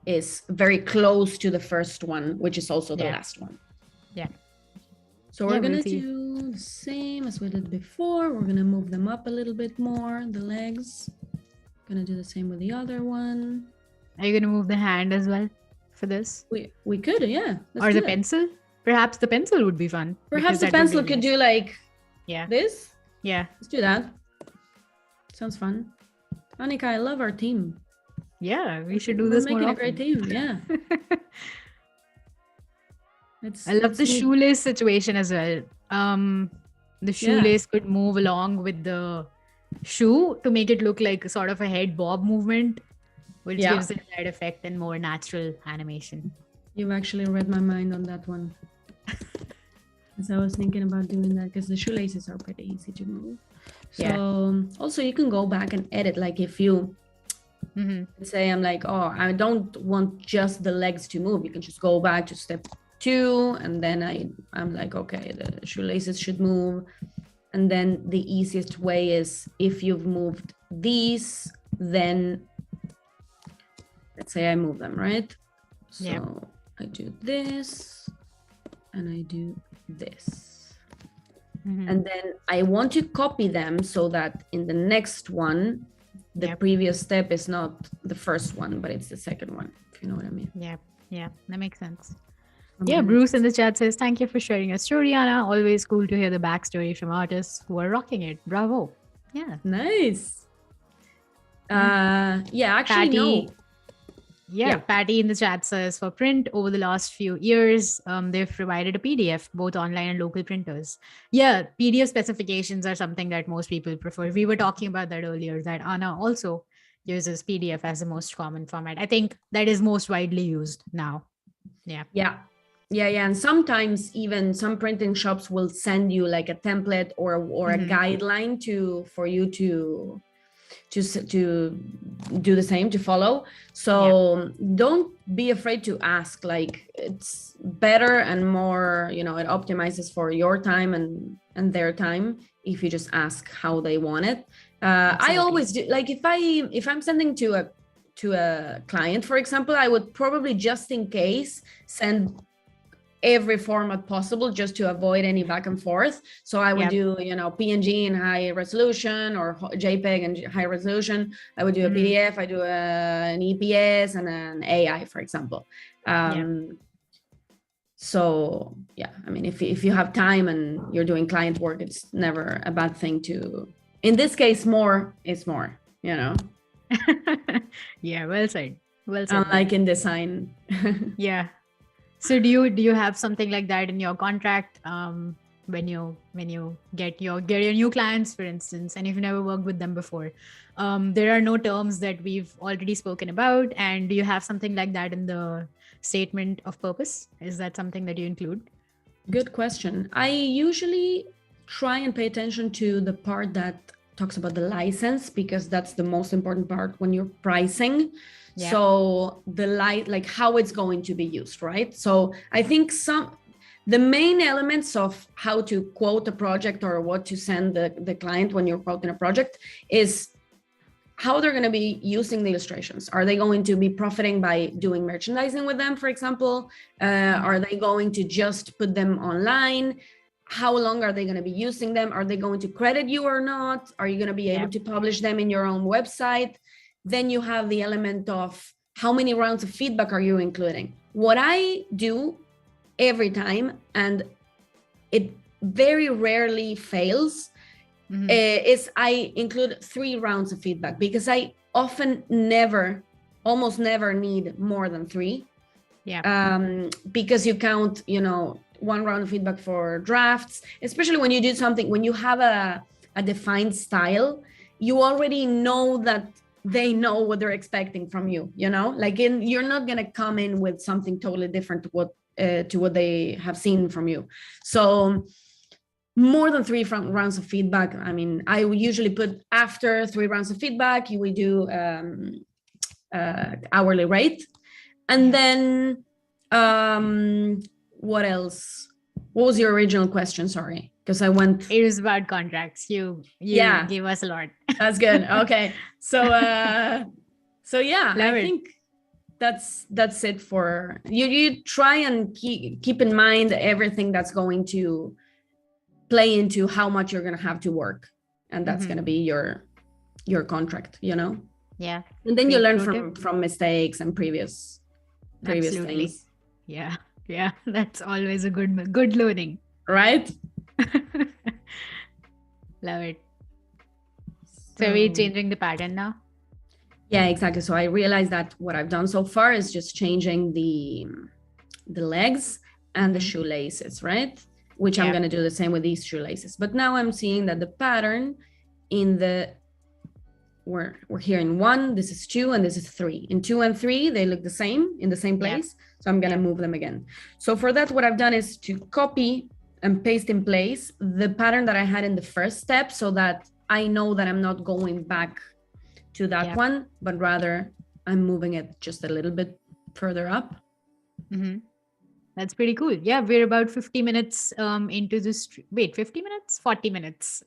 Speaker 2: is very close to the first one, which is also the last one.
Speaker 1: Yeah.
Speaker 2: So we're going to do the same as we did before. We're going to move them up a little bit more, the legs. Going to do the same with the other one.
Speaker 1: Are you going to move the hand as well for this?
Speaker 2: We could, yeah.
Speaker 1: Or the pencil? Perhaps the pencil would be fun.
Speaker 2: Perhaps the pencil could do like this.
Speaker 1: Yeah.
Speaker 2: Let's do that. Sounds fun. Annika, I love our team.
Speaker 1: Yeah, we should do this more often.
Speaker 2: We're making a great team, yeah.
Speaker 1: I love the shoelace situation as well. The shoelace could move along with the shoe to make it look like sort of a head bob movement, which gives it that effect and more natural animation.
Speaker 2: You've actually read my mind on that one. As I was thinking about doing that, because the shoelaces are pretty easy to move. So also you can go back and edit, like if you say I'm like, oh, I don't want just the legs to move, you can just go back to step 2, and then I'm like, okay, the shoelaces should move. And then the easiest way is, if you've moved these, then let's say I move them, right? So I do this and I do this. And then I want to copy them so that in the next one, the previous step is not the first one, but it's the second one, if you know what I mean.
Speaker 1: Yeah, that makes sense. Yeah, Bruce in the chat says, thank you for sharing your story, Anna. Always cool to hear the backstory from artists who are rocking it. Bravo. Yeah.
Speaker 2: Nice. Actually,
Speaker 1: Patty,
Speaker 2: no.
Speaker 1: Yeah, Patty in the chat says, for print over the last few years, they've provided a PDF, both online and local printers. Yeah, PDF specifications are something that most people prefer. We were talking about that earlier, that Anna also uses PDF as the most common format. I think that is most widely used now. Yeah.
Speaker 2: And sometimes even some printing shops will send you like a template or a guideline for you to do the same, to follow. So don't be afraid to ask. Like, it's better and more, it optimizes for your time and their time if you just ask how they want it. I always do, like, if I'm sending to a client, for example, I would probably, just in case, send every format possible just to avoid any back and forth. So I would do, PNG in high resolution or JPEG and high resolution. I would do a PDF, I do an EPS and an AI, for example. So I mean, if you have time and you're doing client work, it's never a bad thing to, in this case, more is more,
Speaker 1: Yeah, well said.
Speaker 2: Unlike in design.
Speaker 1: Yeah. So do you have something like that in your contract when you get your new clients, for instance, and if you've never worked with them before? There are no terms that we've already spoken about, and do you have something like that in the statement of purpose? Is that something that you include?
Speaker 2: Good question. I usually try and pay attention to the part that talks about the license, because that's the most important part when you're pricing. Yeah. So like how it's going to be used, right? So I think the main elements of how to quote a project or what to send the client when you're quoting a project is how they're going to be using the illustrations. Are they going to be profiting by doing merchandising with them, for example? Are they going to just put them online? How long are they going to be using them? Are they going to credit you or not? Are you going to be able to publish them in your own website? Then you have the element of how many rounds of feedback are you including? What I do every time, and it very rarely fails, is I include 3 rounds of feedback, because I often never almost never need more than 3.
Speaker 1: Yeah.
Speaker 2: Because you count, you know, 1 round of feedback for drafts, especially when you do something, when you have a defined style, you already know that they know what they're expecting from you, you know, like you're not going to come in with something totally different to what they have seen from you. So more than 3 rounds of feedback. I mean, I usually put after 3 rounds of feedback, you will do hourly rate. And then what else? What was your original question? Sorry, because I went.
Speaker 1: It was about contracts. You gave us a lot.
Speaker 2: That's good. Okay. So yeah,
Speaker 1: Love
Speaker 2: I
Speaker 1: it.
Speaker 2: think that's it for you. You try and keep in mind everything that's going to play into how much you're going to have to work, and that's going to be your contract, you know.
Speaker 1: Yeah.
Speaker 2: And then you learn from mistakes and previous
Speaker 1: Absolutely.
Speaker 2: things.
Speaker 1: Yeah, that's always a good learning,
Speaker 2: right?
Speaker 1: Love it. So we're changing the pattern now.
Speaker 2: Yeah, exactly. So I realized that what I've done so far is just changing the legs and the shoelaces, right? Which I'm going to do the same with these shoelaces. But now I'm seeing that the pattern in the we're here in 1, this is 2, and this is 3. In 2 and 3, they look the same in the same place. So I'm going to move them again. So for that, what I've done is to copy and paste in place the pattern that I had in the first step, so that I know that I'm not going back to that one, but rather I'm moving it just a little bit further up.
Speaker 1: That's pretty cool. Yeah, we're about 50 minutes into this. Wait, 50 minutes? 40 minutes.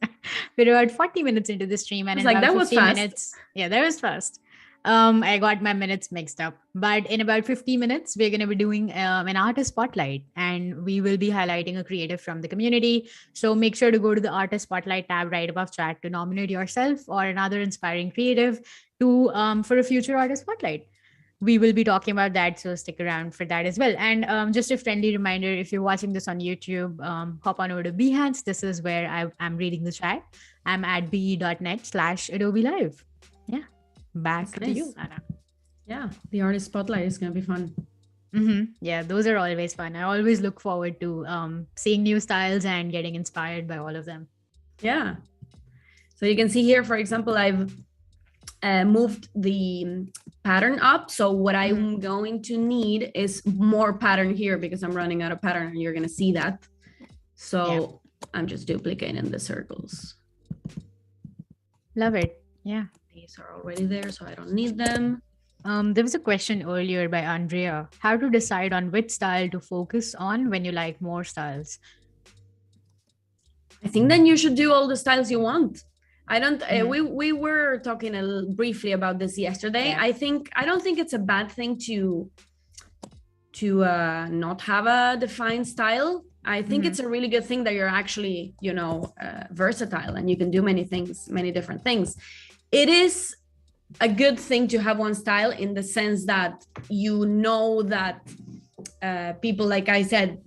Speaker 1: We're about 40 minutes into the stream. And in
Speaker 2: like,
Speaker 1: about
Speaker 2: that
Speaker 1: 50
Speaker 2: was fast.
Speaker 1: minutes. Yeah, that was fast. I got my minutes mixed up. But in about 50 minutes, we're going to be doing an artist spotlight. And we will be highlighting a creative from the community. So make sure to go to the artist spotlight tab right above chat to nominate yourself or another inspiring creative to for a future artist spotlight. We will be talking about that, so stick around for that as well. And just a friendly reminder, if you're watching this on YouTube, hop on over to Behance. This is where I'm reading the chat. I'm at be.net/Adobe Live. Yeah, back to you, Ana.
Speaker 2: Yeah, the artist spotlight is going to be fun.
Speaker 1: Yeah, those are always fun. I always look forward to seeing new styles and getting inspired by all of them.
Speaker 2: Yeah. So you can see here, for example, I've moved the pattern up. So what I'm going to need is more pattern here, because I'm running out of pattern, and you're going to see that. So I'm just duplicating the circles.
Speaker 1: Love it. Yeah.
Speaker 2: These are already there, so I don't need them.
Speaker 1: There was a question earlier by Andrea. How to decide on which style to focus on when you like more styles?
Speaker 2: I think then you should do all the styles you want. I don't. We were talking briefly about this yesterday. I don't think it's a bad thing to not have a defined style. I think it's a really good thing that you're actually, you know, versatile, and you can do many things, many different things. It is a good thing to have one style, in the sense that you know that people, like I said,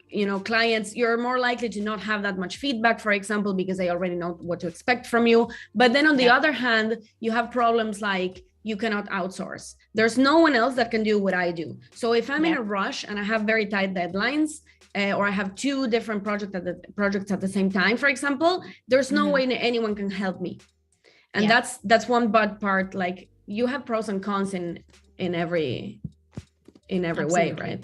Speaker 2: you know, clients, you're more likely to not have that much feedback, for example, because they already know what to expect from you. But then on the other hand, you have problems like you cannot outsource. There's no one else that can do what I do. So if I'm in a rush and I have very tight deadlines, or I have 2 different projects at the same time, for example, there's no way anyone can help me. And that's one bad part. Like, you have pros and cons in every way, right?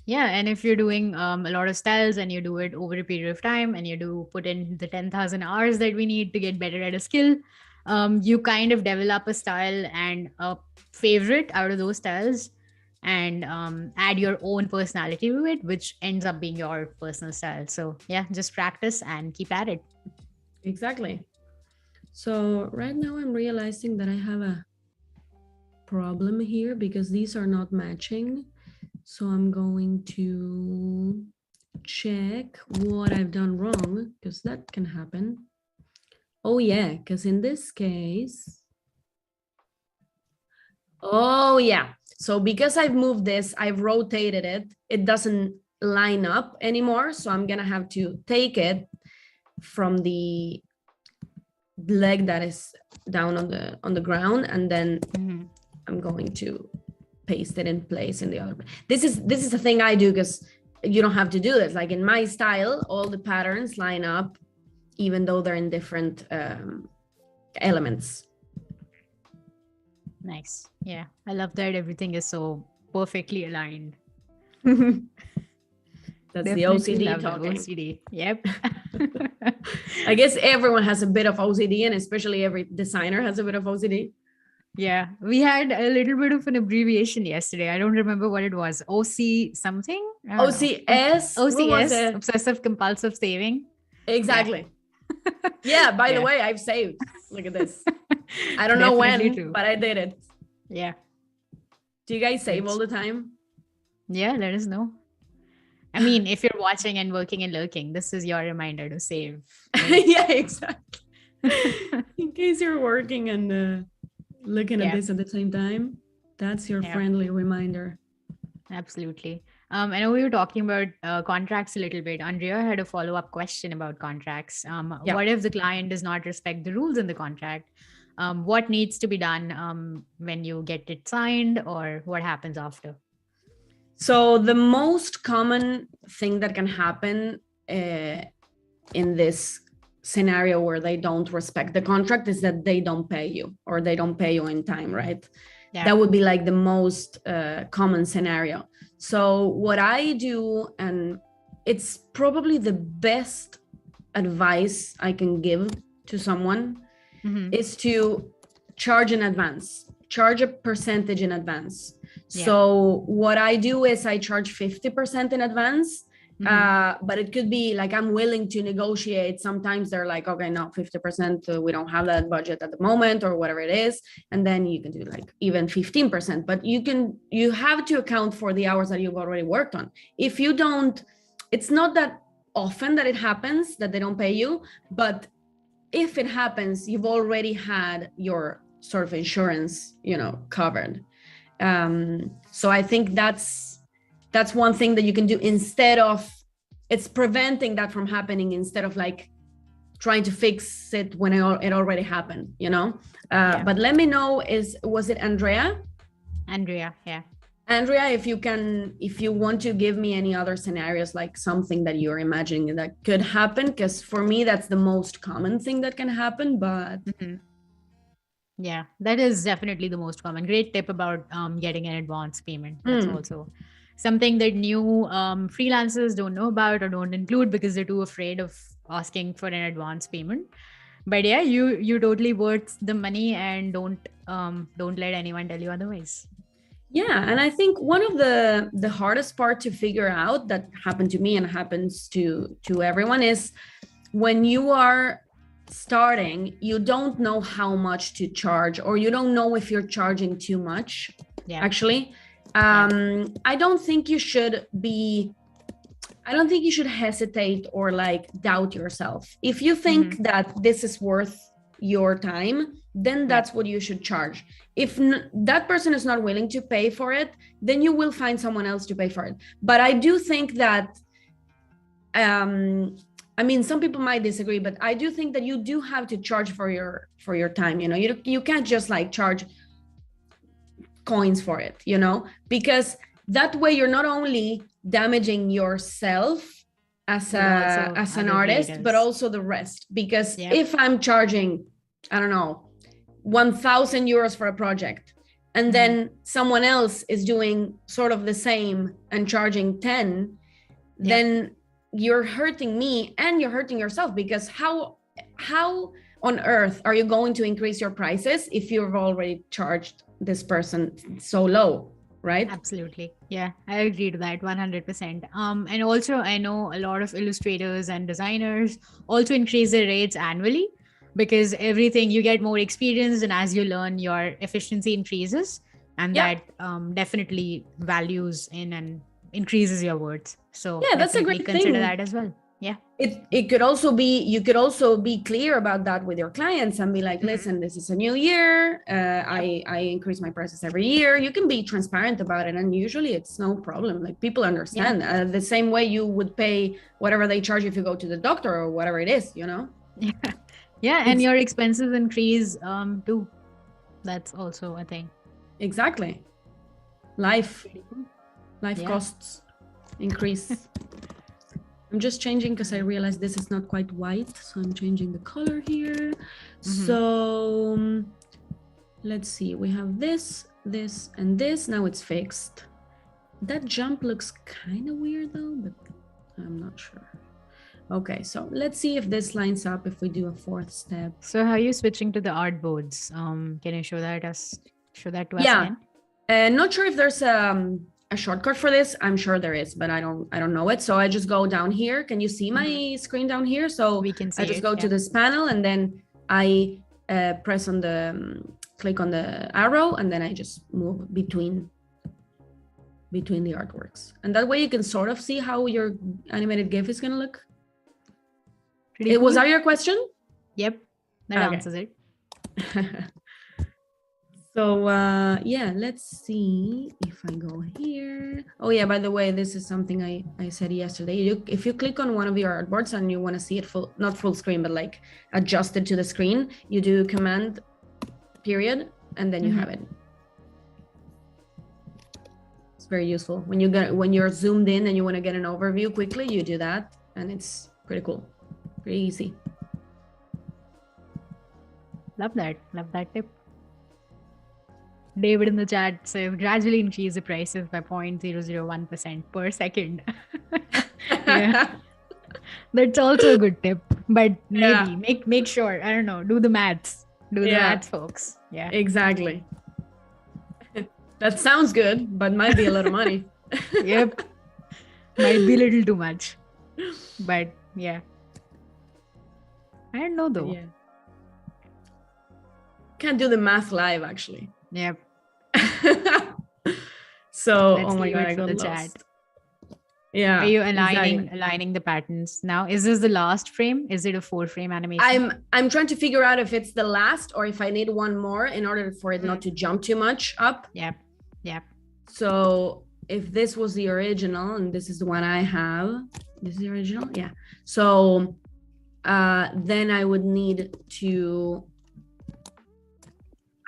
Speaker 1: Yeah, and if you're doing a lot of styles and you do it over a period of time, and you do put in the 10,000 hours that we need to get better at a skill, you kind of develop a style and a favorite out of those styles, and add your own personality to it, which ends up being your personal style. So yeah, just practice and keep at it.
Speaker 2: Exactly. So right now I'm realizing that I have a problem here, because these are not matching. So I'm going to check what I've done wrong, because that can happen. Oh yeah, because in this case, oh yeah. So because I've moved this, I've rotated it, it doesn't line up anymore. So I'm gonna have to take it from the leg that is down on the ground, and then I'm going to paste it in place in the other. This is a thing I do because you don't have to do this. Like in my style, all the patterns line up, even though they're in different elements.
Speaker 1: Nice. Yeah. I love that everything is so perfectly aligned.
Speaker 2: That's
Speaker 1: Definitely
Speaker 2: the OCD
Speaker 1: love the
Speaker 2: talking.
Speaker 1: OCD. Yep.
Speaker 2: I guess everyone has a bit of OCD, and especially every designer has a bit of OCD.
Speaker 1: Yeah. We had a little bit of an abbreviation yesterday. I don't remember what it was. OC something? I don't know.
Speaker 2: OCS? What was
Speaker 1: OCS,
Speaker 2: it?
Speaker 1: obsessive compulsive saving.
Speaker 2: Exactly. Yeah, by the
Speaker 1: Yeah.
Speaker 2: way, I've saved. Look at this. I don't know
Speaker 1: Definitely
Speaker 2: when,
Speaker 1: true.
Speaker 2: but I did it.
Speaker 1: Yeah.
Speaker 2: Do you guys save all the time?
Speaker 1: Yeah, let us know. I mean, if you're watching and working and lurking, this is your reminder to save. Right?
Speaker 2: Yeah, exactly. In case you're working and looking at this at the same time, that's your friendly reminder.
Speaker 1: Absolutely. I know we were talking about contracts a little bit. Andrea had a follow-up question about contracts. What if the client does not respect the rules in the contract? What needs to be done when you get it signed, or what happens after?
Speaker 2: So the most common thing that can happen in this scenario where they don't respect the contract is that they don't pay you, or they don't pay you in time, right? Yeah. That would be like the most common scenario. So what I do, and it's probably the best advice I can give to someone, is to charge in advance, charge a percentage in advance. Yeah. So what I do is I charge 50% in advance. But it could be like, I'm willing to negotiate. Sometimes they're like, okay, no, 50%, we don't have that budget at the moment, or whatever it is. And then you can do like even 15%, but you have to account for the hours that you've already worked on. If you don't, it's not that often that it happens that they don't pay you, but if it happens, you've already had your sort of insurance, covered. So I think that's one thing that you can do, instead of, it's preventing that from happening, instead of like trying to fix it when it already happened, But let me know, was it Andrea?
Speaker 1: Andrea, yeah.
Speaker 2: Andrea, if you want to give me any other scenarios, like something that you're imagining that could happen, because for me, that's the most common thing that can happen, but...
Speaker 1: Yeah, that is definitely the most common. Great tip about getting an advance payment. That's also something that new freelancers don't know about or don't include because they're too afraid of asking for an advance payment. But yeah, you totally worth the money, and don't let anyone tell you otherwise.
Speaker 2: Yeah, and I think one of the hardest part to figure out, that happened to me and happens to everyone, is when you are starting, you don't know how much to charge, or you don't know if you're charging too much. Actually, I don't think you should hesitate or like doubt yourself. If you think that this is worth your time, then that's what you should charge. If that person is not willing to pay for it, then you will find someone else to pay for it. But I do think that I mean, some people might disagree, but I do think that you do have to charge for your time. You can't just like charge coins for it, because that way you're not only damaging yourself as an artist, creators, but also the rest. Because if I'm charging, I don't know, 1,000 euros for a project, and then someone else is doing sort of the same and charging 10, then you're hurting me and you're hurting yourself, because how on earth are you going to increase your prices if you've already charged this person so low, right?
Speaker 1: Absolutely. Yeah, I agree to that 100%. And also I know a lot of illustrators and designers also increase their rates annually, because everything, you get more experience, and as you learn, your efficiency increases, and that definitely values in and increases your worth. So
Speaker 2: yeah, that's a great
Speaker 1: consider
Speaker 2: thing.
Speaker 1: that as well. Yeah,
Speaker 2: it could also be, you could also be clear about that with your clients and be like, listen, this is a new year, I increase my prices every year. You can be transparent about it, and usually it's no problem. Like, people understand. The same way you would pay whatever they charge if you go to the doctor or whatever it is,
Speaker 1: and your expenses increase too. That's also a thing.
Speaker 2: Exactly. Life
Speaker 1: Yeah.
Speaker 2: costs increase. I'm just changing because I realized this is not quite white, so I'm changing the color here. So let's see, we have this, this, and this. Now it's fixed. That jump looks kind of weird though, but I'm not sure. Okay, so let's see if this lines up if we do a fourth step.
Speaker 1: So how are you switching to the artboards? Can you show that to us
Speaker 2: Yeah,
Speaker 1: again?
Speaker 2: not sure if there's a shortcut for this. I'm sure there is, but I don't know it. So I just go down here. Can you see my screen down here? So
Speaker 1: We can see
Speaker 2: I just
Speaker 1: it,
Speaker 2: go to this panel, and then I press on the click on the arrow, and then I just move between the artworks, and that way you can sort of see how your animated GIF is gonna look.
Speaker 1: Pretty cool.
Speaker 2: Was that your question?
Speaker 1: Yep, that answers it.
Speaker 2: So yeah, let's see if I go here. Oh yeah, by the way, this is something I said yesterday. If you click on one of your artboards and you want to see it not full screen, but like adjusted to the screen, you do Command period, and then you have it. It's very useful. When you're zoomed in and you want to get an overview quickly, you do that, and it's pretty cool, pretty easy.
Speaker 1: Love that tip. David in the chat says gradually increase the prices by 0.001% per second. Yeah. That's also a good tip. But maybe make sure, I don't know, do the maths. The maths, folks. Yeah.
Speaker 2: Exactly. That sounds good, but might be a lot of money.
Speaker 1: Yep. Might be a little too much. But yeah. I don't know though.
Speaker 2: Yeah. Can't do the math live actually.
Speaker 1: Yep.
Speaker 2: So
Speaker 1: let's
Speaker 2: oh my
Speaker 1: leave
Speaker 2: god,
Speaker 1: it
Speaker 2: I
Speaker 1: for
Speaker 2: got
Speaker 1: the
Speaker 2: lost.
Speaker 1: chat.
Speaker 2: Yeah.
Speaker 1: Are you aligning the patterns now? Is this the last frame? Is it a 4-frame animation?
Speaker 2: I'm trying to figure out if it's the last or if I need one more in order for it not to jump too much up.
Speaker 1: Yep.
Speaker 2: So if this was the original and this is the one I have, this is the original, yeah. So then I would need to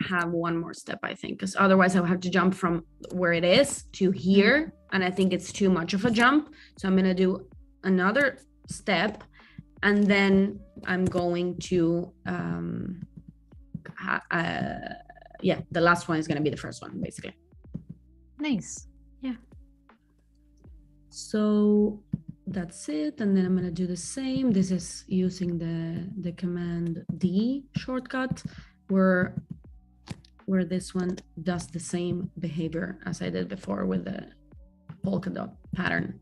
Speaker 2: have one more step, I think, because otherwise I would have to jump from where it is to here, and I think it's too much of a jump. So I'm gonna do another step, and then I'm going to yeah, the last one is gonna be the first one, basically.
Speaker 1: Nice. Yeah.
Speaker 2: So that's it, and then I'm gonna do the same. This is using the Command D shortcut, where this one does the same behavior as I did before with the polka dot pattern.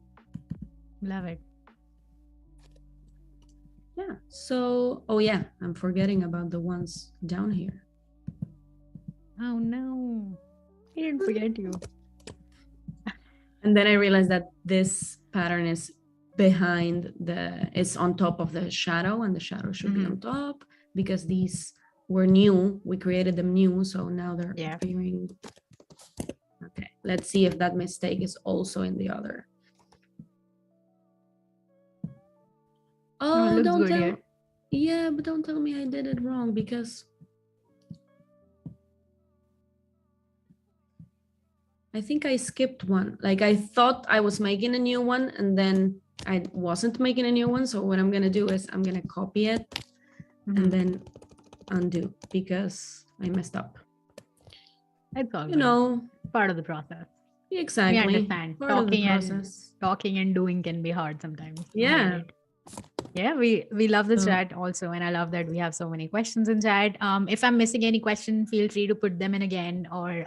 Speaker 1: Love it.
Speaker 2: Yeah, so, oh yeah, I'm forgetting about the ones down here.
Speaker 1: Oh no, I didn't forget you.
Speaker 2: And then I realized that this pattern is it's on top of the shadow, and the shadow should be on top, because these were new. We created them new, so now they're appearing. Okay, let's see if that mistake is also in the other. Oh, don't tell me. Yeah, but don't tell me I did it wrong, because I think I skipped one. Like, I thought I was making a new one, and then I wasn't making a new one. So what I'm gonna do is I'm gonna copy it and then undo, because I messed up.
Speaker 1: It's all
Speaker 2: you know,
Speaker 1: part of the process.
Speaker 2: Exactly.
Speaker 1: We understand. Talking and doing can be hard sometimes.
Speaker 2: Yeah.
Speaker 1: Yeah, we love the chat also, and I love that we have so many questions in chat. If I'm missing any question, feel free to put them in again, or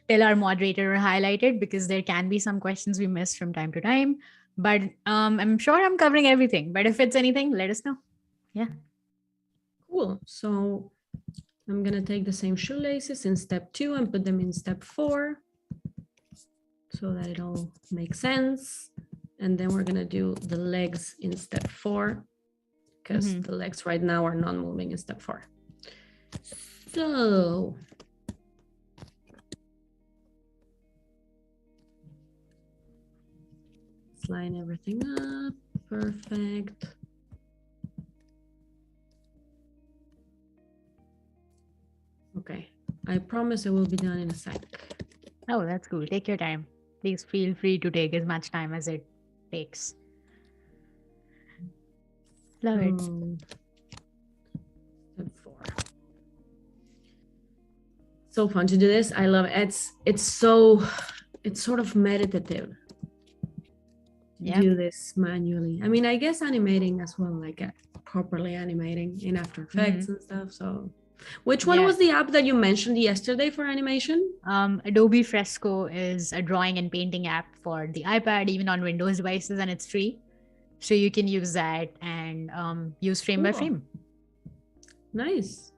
Speaker 1: tell our moderator or highlight it, because there can be some questions we miss from time to time. But I'm sure I'm covering everything. But if it's anything, let us know. Yeah.
Speaker 2: Cool. So I'm gonna take the same shoelaces in step 2 and put them in step 4, so that it all makes sense. And then we're gonna do the legs in step 4, because the legs right now are non-moving in step 4. So let's line everything up. Perfect. Okay, I promise it will be done in a sec.
Speaker 1: Oh, that's cool. Take your time. Please feel free to take as much time as it takes. Love it.
Speaker 2: Step 4. So fun to do this. I love it. It's sort of meditative to do this manually. I mean, I guess animating as well, like properly animating in After Effects and stuff. So which one was the app that you mentioned yesterday for animation?
Speaker 1: Adobe Fresco is a drawing and painting app for the iPad, even on Windows devices, and it's free. So you can use that and use frame by frame.
Speaker 2: Nice.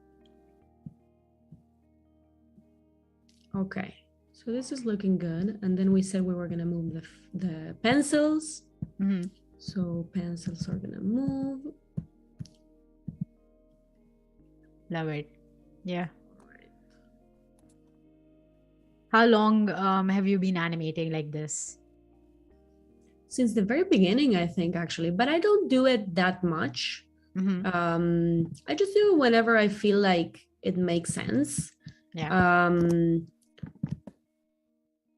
Speaker 2: Okay, so this is looking good. And then we said we were going to move the pencils. So pencils are going to move.
Speaker 1: Love it. Yeah. How long have you been animating like this?
Speaker 2: Since the very beginning, I think, actually, but I don't do it that much. I just do it whenever I feel like it makes sense.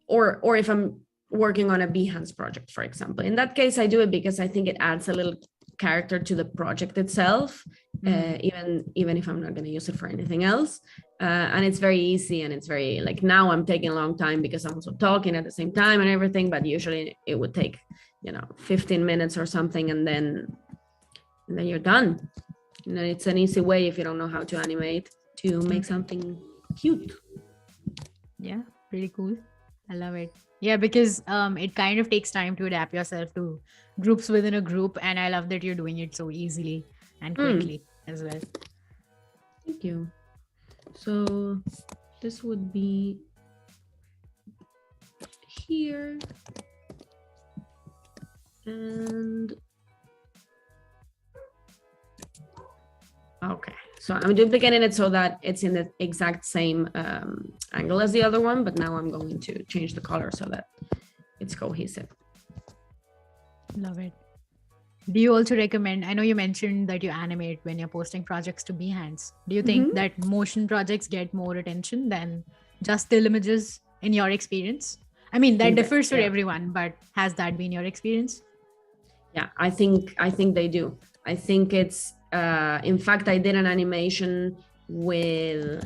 Speaker 2: Or if I'm working on a Behance project, for example. In that case, I do it because I think it adds a little character to the project itself, even if I'm not going to use it for anything else. And it's very easy, and it's very, like, now I'm taking a long time because I'm also talking at the same time and everything, but usually it would take 15 minutes or something, and then you're done. And then it's an easy way, if you don't know how to animate, to make something cute.
Speaker 1: Yeah, pretty cool. I love it. Yeah, because it kind of takes time to adapt yourself to groups within a group, and I love that you're doing it so easily and quickly as well.
Speaker 2: Thank you. So this would be here, and okay, so I'm duplicating it so that it's in the exact same angle as the other one, but now I'm going to change the color so that it's cohesive.
Speaker 1: Love it. Do you also recommend, I know you mentioned that you animate when you're posting projects to Behance. Do you think that motion projects get more attention than just still images in your experience? I mean, that differs for everyone, but has that been your experience?
Speaker 2: Yeah, I think they do. I think it's, in fact, I did an animation with,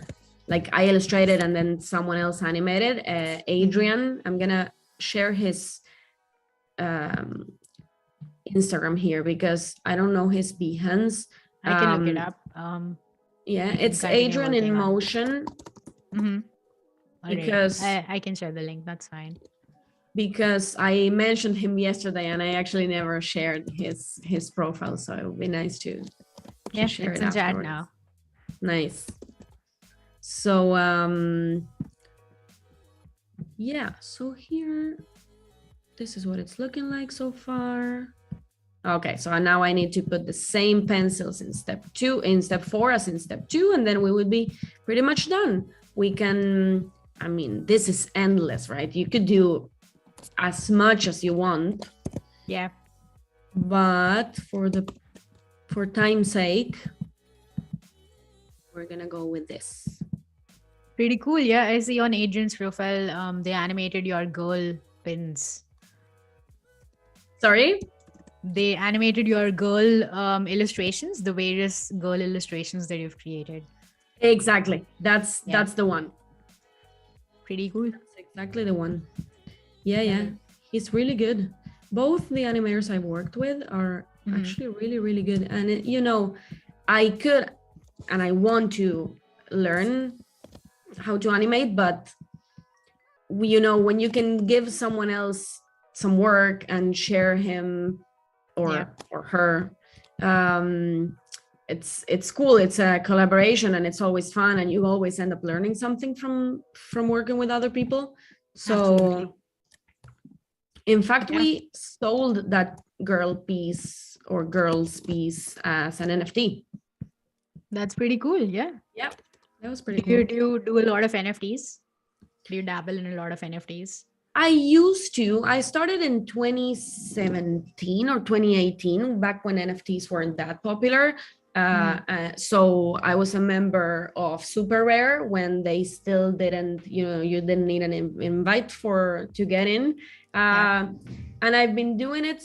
Speaker 2: like, I illustrated and then someone else animated, Adrian. I'm gonna share his Instagram here because I don't know his Behance.
Speaker 1: I can look it up.
Speaker 2: Yeah, it's Adrian in Motion. Because
Speaker 1: I can share the link. That's fine.
Speaker 2: Because I mentioned him yesterday and I actually never shared his profile, so it would be nice to share it
Speaker 1: in chat now.
Speaker 2: Nice. So yeah, so here, this is what it's looking like so far. Okay, so now I need to put the same pencils in step 4 as in step 2, and then we would be pretty much done. We can, I mean, this is endless, right? You could do as much as you want.
Speaker 1: Yeah.
Speaker 2: But for time's sake, we're gonna go with this.
Speaker 1: Pretty cool. Yeah, I see on Adrian's profile, they animated your girl pins.
Speaker 2: Sorry?
Speaker 1: They animated your girl illustrations, the various girl illustrations that you've created.
Speaker 2: Exactly. That's the one.
Speaker 1: Pretty cool.
Speaker 2: That's exactly the one. Yeah. He's really good. Both the animators I've worked with are actually really, really good. And I could and I want to learn how to animate, but when you can give someone else some work and share him or her, it's cool. It's a collaboration and it's always fun, and you always end up learning something from working with other people. So absolutely. In fact, we sold that girl's piece as an NFT.
Speaker 1: That's pretty cool. Yeah,
Speaker 2: that was pretty cool.
Speaker 1: Do you do a lot of NFTs? Do you dabble in a lot of NFTs?
Speaker 2: I used to. I started in 2017 or 2018, back when NFTs weren't that popular. So I was a member of Super Rare when they still didn't, you didn't need an invite to get in. And I've been doing it,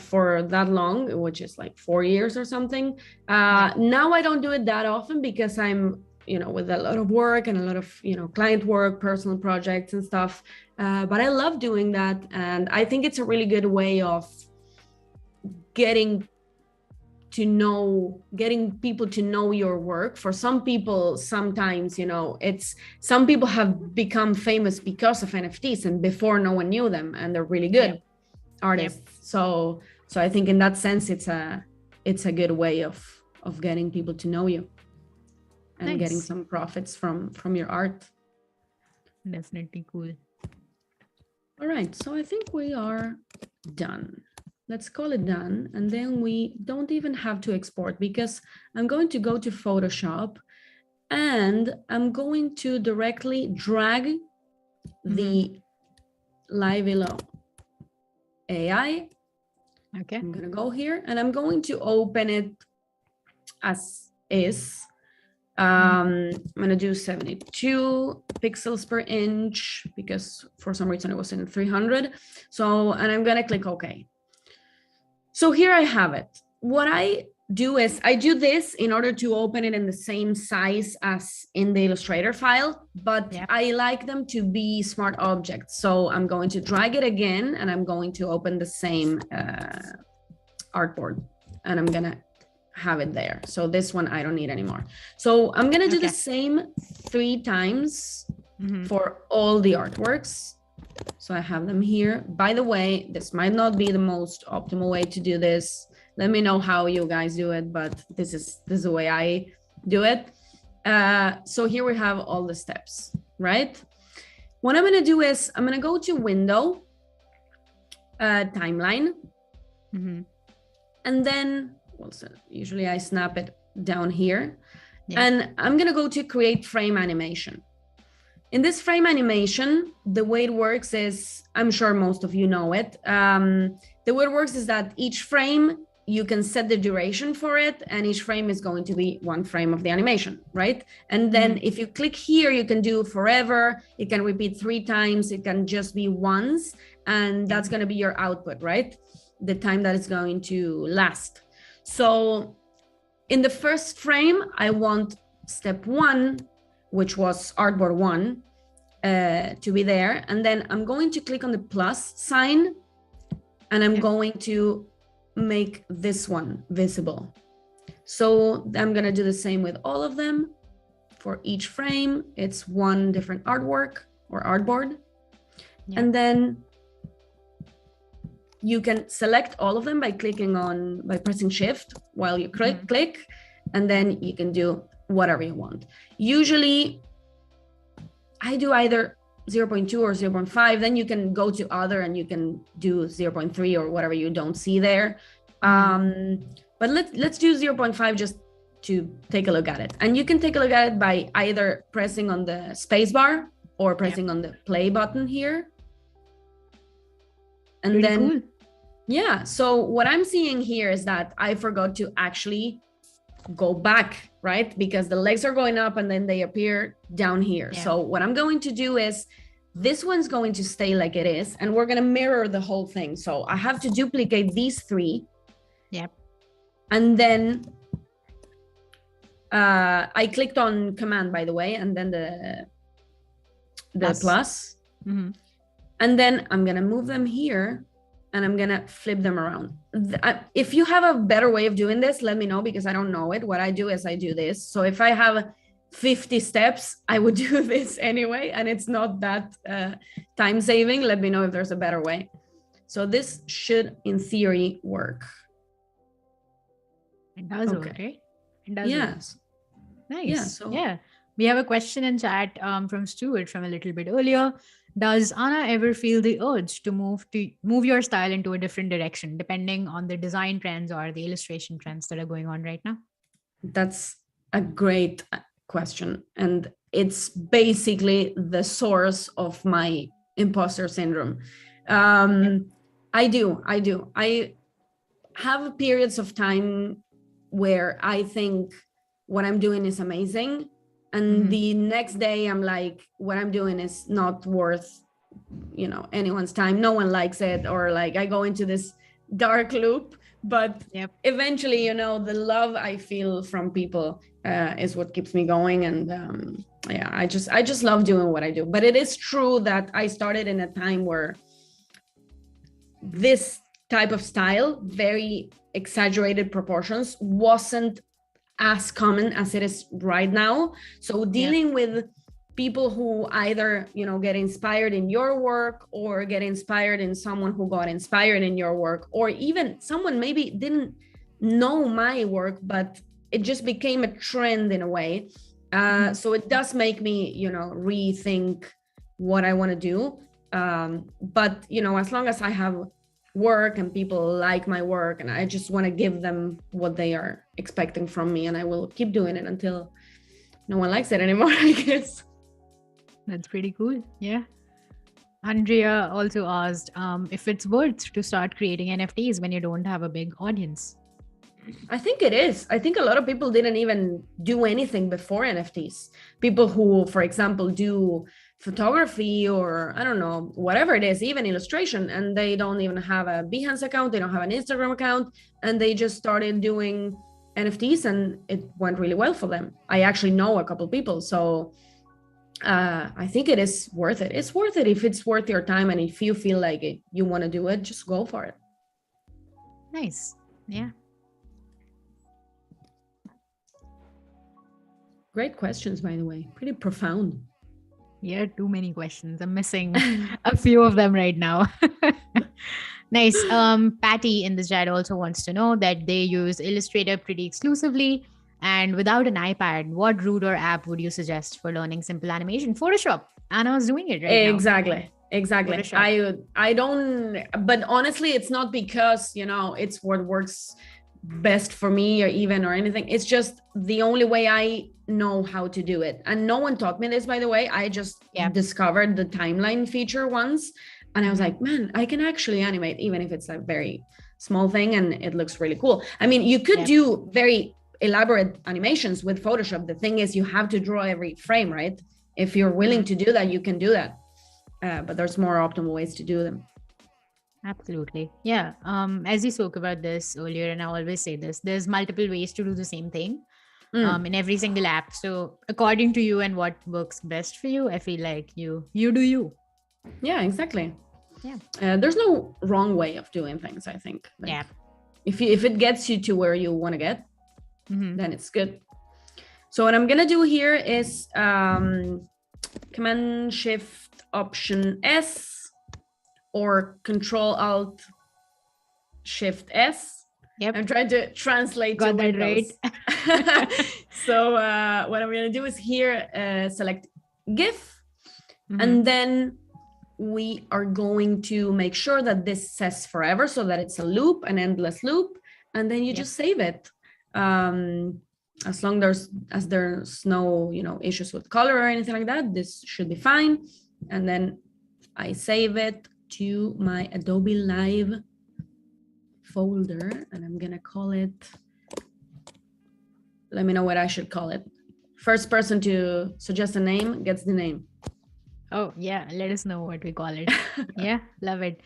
Speaker 2: for that long, which is like 4 years or something. Now I don't do it that often because I'm, with a lot of work and a lot of, client work, personal projects and stuff. But I love doing that. And I think it's a really good way of getting people to know your work. For some people, sometimes, some people have become famous because of NFTs, and before no one knew them, and they're really good artists. So I think in that sense, it's a good way of getting people to know you and getting some profits from your art.
Speaker 1: Definitely cool.
Speaker 2: All right, so I think we are done. Let's call it done. And then we don't even have to export, because I'm going to go to Photoshop and I'm going to directly drag the Live AI.
Speaker 1: Okay.
Speaker 2: I'm going to go here and I'm going to open it as is. I'm going to do 72 pixels per inch because for some reason it was in 300. So, and I'm going to click OK. So here I have it. What I do is I do this in order to open it in the same size as in the Illustrator file, but I like them to be smart objects. So I'm going to drag it again and I'm going to open the same artboard and I'm going to have it there. So this one I don't need anymore. So I'm going to do the same 3 times for all the artworks. So I have them here. By the way, this might not be the most optimal way to do this. Let me know how you guys do it, but this is the way I do it. So here we have all the steps, right? What I'm going to do is I'm going to go to Window, Timeline, and then usually I snap it down here, and I'm going to go to Create Frame Animation. In this frame animation, the way it works is, I'm sure most of you know it. The way it works is that each frame, you can set the duration for it, and each frame is going to be 1 frame of the animation, right? And then if you click here, you can do forever. It can repeat 3 times. It can just be once, and that's going to be your output, right? The time that it's going to last. So in the first frame, I want step 1, which was artboard 1, to be there. And then I'm going to click on the plus sign and I'm going to make this one visible. So I'm going to do the same with all of them. For each frame, it's 1 different artwork or artboard. And then you can select all of them by pressing Shift while you click, and then you can do whatever you want. Usually I do either 0.2 or 0.5, then you can go to other and you can do 0.3 or whatever you don't see there. But let's do 0.5 just to take a look at it. And you can take a look at it by either pressing on the space bar or pressing on the play button here. And really then, cool. So what I'm seeing here is that I forgot to actually go back, right? Because the legs are going up and then they appear down here. So what I'm going to do is this one's going to stay like it is, and we're going to mirror the whole thing. So I have to duplicate these 3. And then I clicked on Command, by the way, and then the plus. And then I'm going to move them here and I'm going to flip them around. If you have a better way of doing this, let me know, because I don't know it. What I do is I do this. So if I have 50 steps, I would do this anyway, and it's not that time saving. Let me know if there's a better way. So this should, in theory, work.
Speaker 1: It does work, right? It does work. Nice.
Speaker 2: Yeah,
Speaker 1: we have a question in chat from Stuart from a little bit earlier. Does Ana ever feel the urge to move your style into a different direction, depending on the design trends or the illustration trends that are going on right now?
Speaker 2: That's a great question. And it's basically the source of my imposter syndrome. I do. I have periods of time where I think what I'm doing is amazing, and the next day I'm like, what I'm doing is not worth, you know, anyone's time. No one likes it, or like I go into this dark loop. But eventually, you know, the love I feel from people is what keeps me going. And yeah, I just love doing what I do. But it is true that I started in a time where this type of style, very exaggerated proportions, wasn't as common as it is right now. So dealing with people who either, you know, get inspired in your work, or get inspired in someone who got inspired in your work, or even someone maybe didn't know my work, but it just became a trend in a way. So it does make me, you know, rethink what I want to do. But, you know, as long as I have work and people like my work, and I just want to give them what they are expecting from me, and I will keep doing it until no one likes it anymore, I guess.
Speaker 1: That's pretty cool. Yeah. Andrea also asked if it's worth to start creating NFTs when you don't have a big audience.
Speaker 2: I think it is. I think a lot of people didn't even do anything before NFTs. People who, for example, do photography, or I don't know, whatever it is, even illustration, and they don't even have a Behance account, they don't have an Instagram account, and they just started doing NFTs, and it went really well for them. I actually know a couple people. So I think it is worth it. It's worth it if it's worth your time, and if you feel like it, you want to do it, just go for it.
Speaker 1: Nice. Yeah.
Speaker 2: Great questions, by the way. Pretty profound.
Speaker 1: Yeah, too many questions. I'm missing a few of them right now. Nice. Patty in the chat also wants to know that they use Illustrator pretty exclusively. And without an iPad, what root or app would you suggest for learning simple animation? Photoshop. Anna's doing it right now.
Speaker 2: Exactly. I don't, but honestly, it's not because, you know, it's what works best for me or anything. It's just the only way I know how to do it. And no one taught me this, by the way. I just discovered the timeline feature once, and I was like, man, I can actually animate, even if it's a very small thing and it looks really cool. I mean, you could do very elaborate animations with Photoshop. The thing is, you have to draw every frame, right? If you're willing to do that, you can do that. But there's more optimal ways to do them.
Speaker 1: Absolutely. Yeah. As you spoke about this earlier, and I always say this, there's multiple ways to do the same thing in every single app. So according to you and what works best for you, I feel like you do you.
Speaker 2: Yeah, exactly.
Speaker 1: Yeah.
Speaker 2: There's no wrong way of doing things, I think. Like, if it gets you to where you want to get, then it's good. So what I'm going to do here is Command Shift Option S, or Control Alt Shift S.
Speaker 1: Yep.
Speaker 2: I'm trying to translate
Speaker 1: Got
Speaker 2: to
Speaker 1: that
Speaker 2: Windows. Right. So what I'm going to do is here select GIF, and then we are going to make sure that this says forever, so that it's a loop, an endless loop, and then you just save it. As long as there's no, you know, issues with color or anything like that, this should be fine. And then I save it to my Adobe Live folder, and I'm gonna call it, let me know what I should call it. First person to suggest a name gets the name.
Speaker 1: Oh yeah, let us know what we call it. Yeah, love it.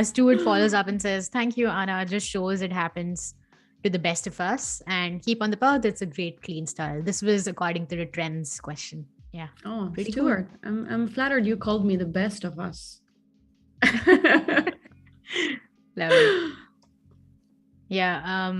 Speaker 1: Stuart follows up and says, thank you, Anna, just shows it happens to the best of us, and keep on the path. It's a great clean style. This was according to the trends question. Yeah.
Speaker 2: Oh, pretty Stuart, cool. I'm flattered you called me the best of us.
Speaker 1: Love it. Yeah.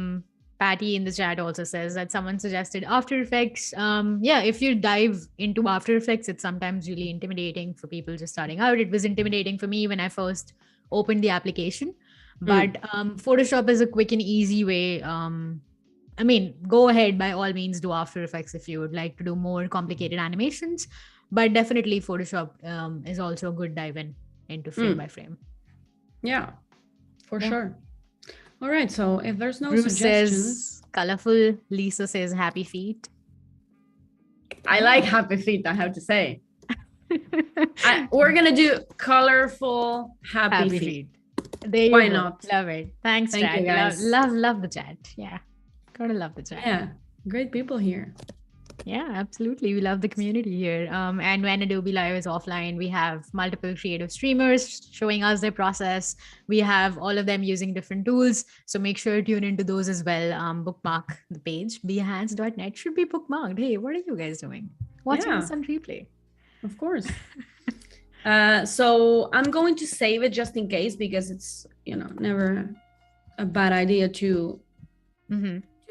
Speaker 1: Patty in the chat also says that someone suggested After Effects. Yeah, if you dive into After Effects, it's sometimes really intimidating for people just starting out. It was intimidating for me when I first opened the application. But Photoshop is a quick and easy way. I mean, go ahead, by all means, do After Effects if you would like to do more complicated animations. But definitely Photoshop is also a good dive into frame by frame.
Speaker 2: Yeah, for sure. All right, so if there's no
Speaker 1: Bruce
Speaker 2: suggestions...
Speaker 1: says colorful. Lisa says happy feet.
Speaker 2: I like happy feet, I have to say. We're going to do colorful happy feet.
Speaker 1: There you
Speaker 2: Why
Speaker 1: go.
Speaker 2: not?
Speaker 1: Love it. Thanks,
Speaker 2: Thank
Speaker 1: chat.
Speaker 2: you, guys.
Speaker 1: Love the chat. Yeah. Gotta love the chat.
Speaker 2: Yeah, great people here.
Speaker 1: Yeah, absolutely. We love the community here. And when Adobe Live is offline, we have multiple creative streamers showing us their process. We have all of them using different tools. So make sure to tune into those as well. Bookmark the page. Behance.net should be bookmarked. Hey, what are you guys doing? Watching this on replay.
Speaker 2: Of course. So I'm going to save it just in case, because it's, never a bad idea to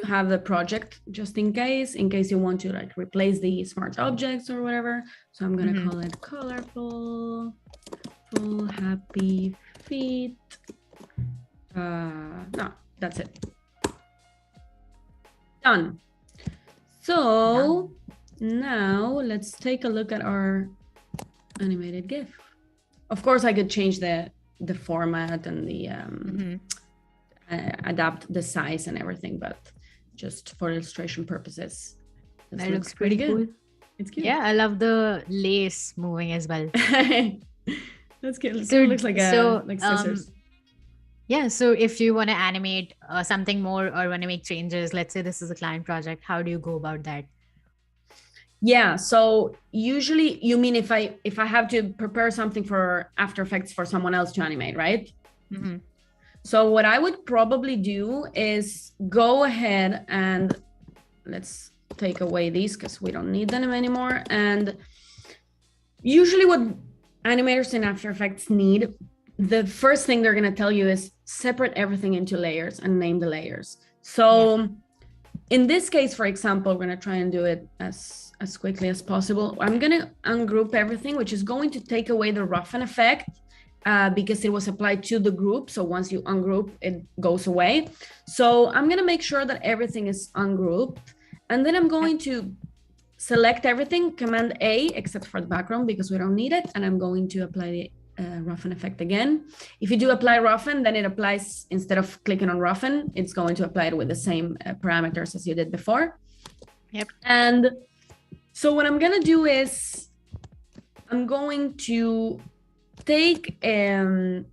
Speaker 2: have the project just in case you want to like replace the smart objects or whatever. So I'm gonna call it colorful, full, happy feet. No, that's it. Done. So now let's take a look at our animated GIF. Of course, I could change the format and the adapt the size and everything, but just for illustration purposes,
Speaker 1: that looks pretty good. Cool.
Speaker 2: It's cute.
Speaker 1: Yeah, I love the lace moving as well.
Speaker 2: That's cute. So it looks like scissors.
Speaker 1: Yeah, so if you want to animate something more or want to make changes, let's say this is a client project, how do you go about that?
Speaker 2: Yeah, so usually, you mean if I have to prepare something for After Effects for someone else to animate, right? So what I would probably do is go ahead and let's take away these because we don't need them anymore. And usually what animators in After Effects need, the first thing they're going to tell you is separate everything into layers and name the layers. So in this case, for example, we're going to try and do it as quickly as possible. I'm going to ungroup everything, which is going to take away the roughen effect. Because it was applied to the group. So once you ungroup, it goes away. So I'm going to make sure that everything is ungrouped. And then I'm going to select everything, Command A, except for the background because we don't need it. And I'm going to apply the roughen effect again. If you do apply roughen, then it applies, instead of clicking on roughen, it's going to apply it with the same parameters as you did before.
Speaker 1: Yep.
Speaker 2: And so what I'm going to do is I'm going to take the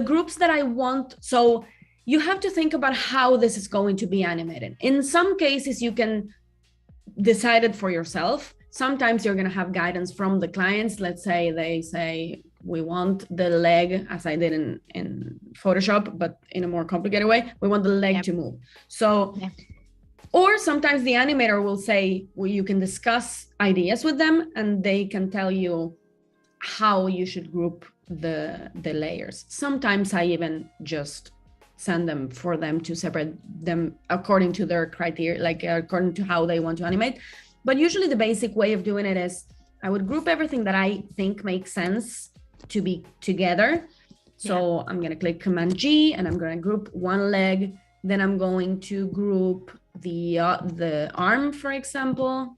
Speaker 2: groups that I want. So you have to think about how this is going to be animated. In some cases, you can decide it for yourself. Sometimes you're going to have guidance from the clients. Let's say they say, we want the leg, as I did in Photoshop, but in a more complicated way, we want the leg to move. So, or sometimes the animator will say, well, you can discuss ideas with them and they can tell you how you should group the layers. Sometimes I even just send them for them to separate them according to their criteria, like according to how they want to animate. But usually the basic way of doing it is I would group everything that I think makes sense to be together. So I'm going to click Command G and I'm going to group one leg. Then I'm going to group the arm, for example.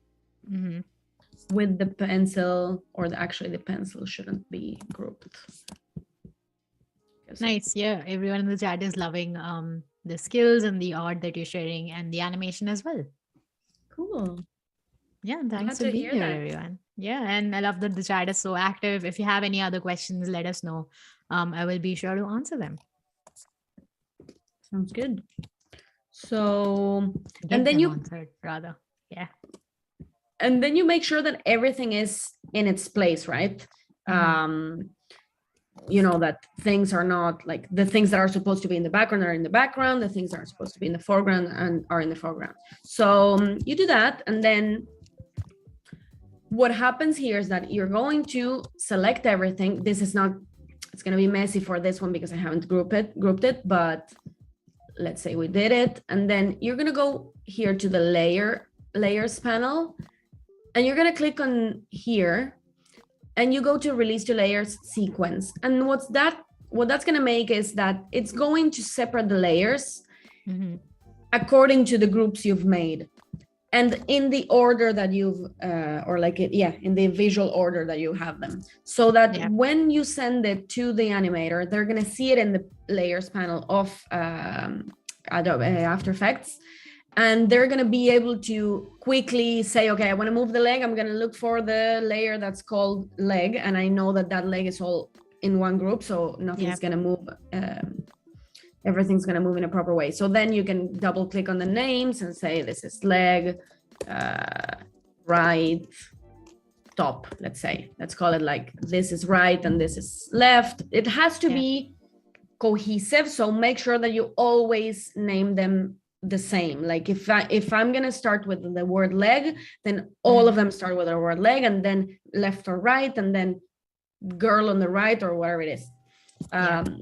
Speaker 2: With the pencil, or actually the pencil shouldn't be grouped.
Speaker 1: Nice. Yeah, everyone in the chat is loving the skills and the art that you're sharing and the animation as well.
Speaker 2: Cool.
Speaker 1: Yeah, thanks for being here, everyone. Yeah, and I love that the chat is so active. If you have any other questions, let us know. I will be sure to answer them.
Speaker 2: Sounds good. So, and then you
Speaker 1: answered, rather. Yeah.
Speaker 2: And then you make sure that everything is in its place, right? You know, that things are not like the things that are supposed to be in the background are in the background, the things that are supposed to be in the foreground and are in the foreground. So you do that. And then what happens here is that you're going to select everything. This is not, it's going to be messy for this one because I haven't grouped it, but let's say we did it. And then you're going to go here to the layers panel. And you're going to click on here and you go to release to layers sequence. And what that's going to make is that it's going to separate the layers according to the groups you've made and in the order that you've, in the visual order that you have them. So that when you send it to the animator, they're going to see it in the layers panel of Adobe After Effects. And they're going to be able to quickly say, okay, I want to move the leg. I'm going to look for the layer that's called leg. And I know that leg is all in one group. So nothing's going to move everything's going to move in a proper way. So then you can double click on the names and say, this is leg, right, top, let's say. Let's call it like, this is right and this is left. It has to be cohesive. So make sure that you always name them the same. Like if I'm going to start with the word leg, then all of them start with the word leg, and then left or right, and then girl on the right, or whatever it is.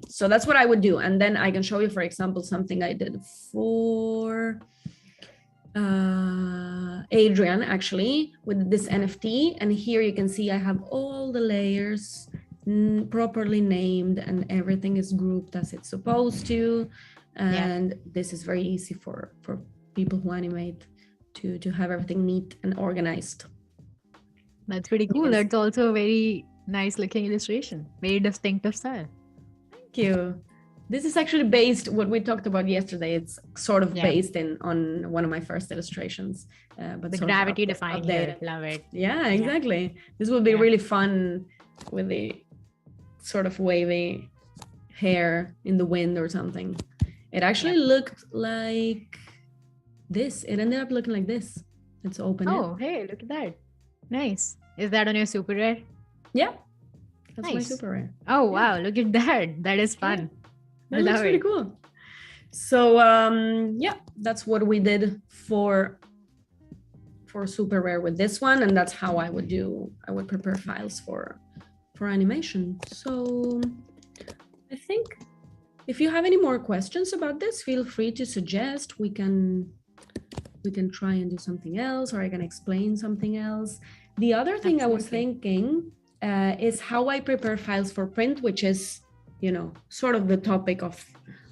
Speaker 2: So that's what I would do. And then I can show you, for example, something I did for Adrian, actually, with this NFT. And here you can see I have all the layers properly named, and everything is grouped as it's supposed to. And this is very easy for people who animate to have everything neat and organized.
Speaker 1: That's pretty cool. Yes. That's also a very nice looking illustration, very distinctive style.
Speaker 2: Thank you. This is actually based what we talked about yesterday. It's sort of based on one of my first illustrations, but
Speaker 1: the gravity defying there. Love it.
Speaker 2: Yeah, exactly. This would be really fun with the sort of wavy hair in the wind or something. It actually looked like this. It ended up looking like this. Let's open it.
Speaker 1: Oh, hey, look at that. Nice. Is that on your super rare?
Speaker 2: Yeah. That's my super rare.
Speaker 1: Oh, wow. Look at that. That is fun.
Speaker 2: That looks really cool. So, that's what we did for super rare with this one. And that's how I would prepare files for animation. So I think if you have any more questions about this, feel free to suggest. We can try and do something else, or I can explain something else. The other thing I was thinking is how I prepare files for print, which is, sort of the topic of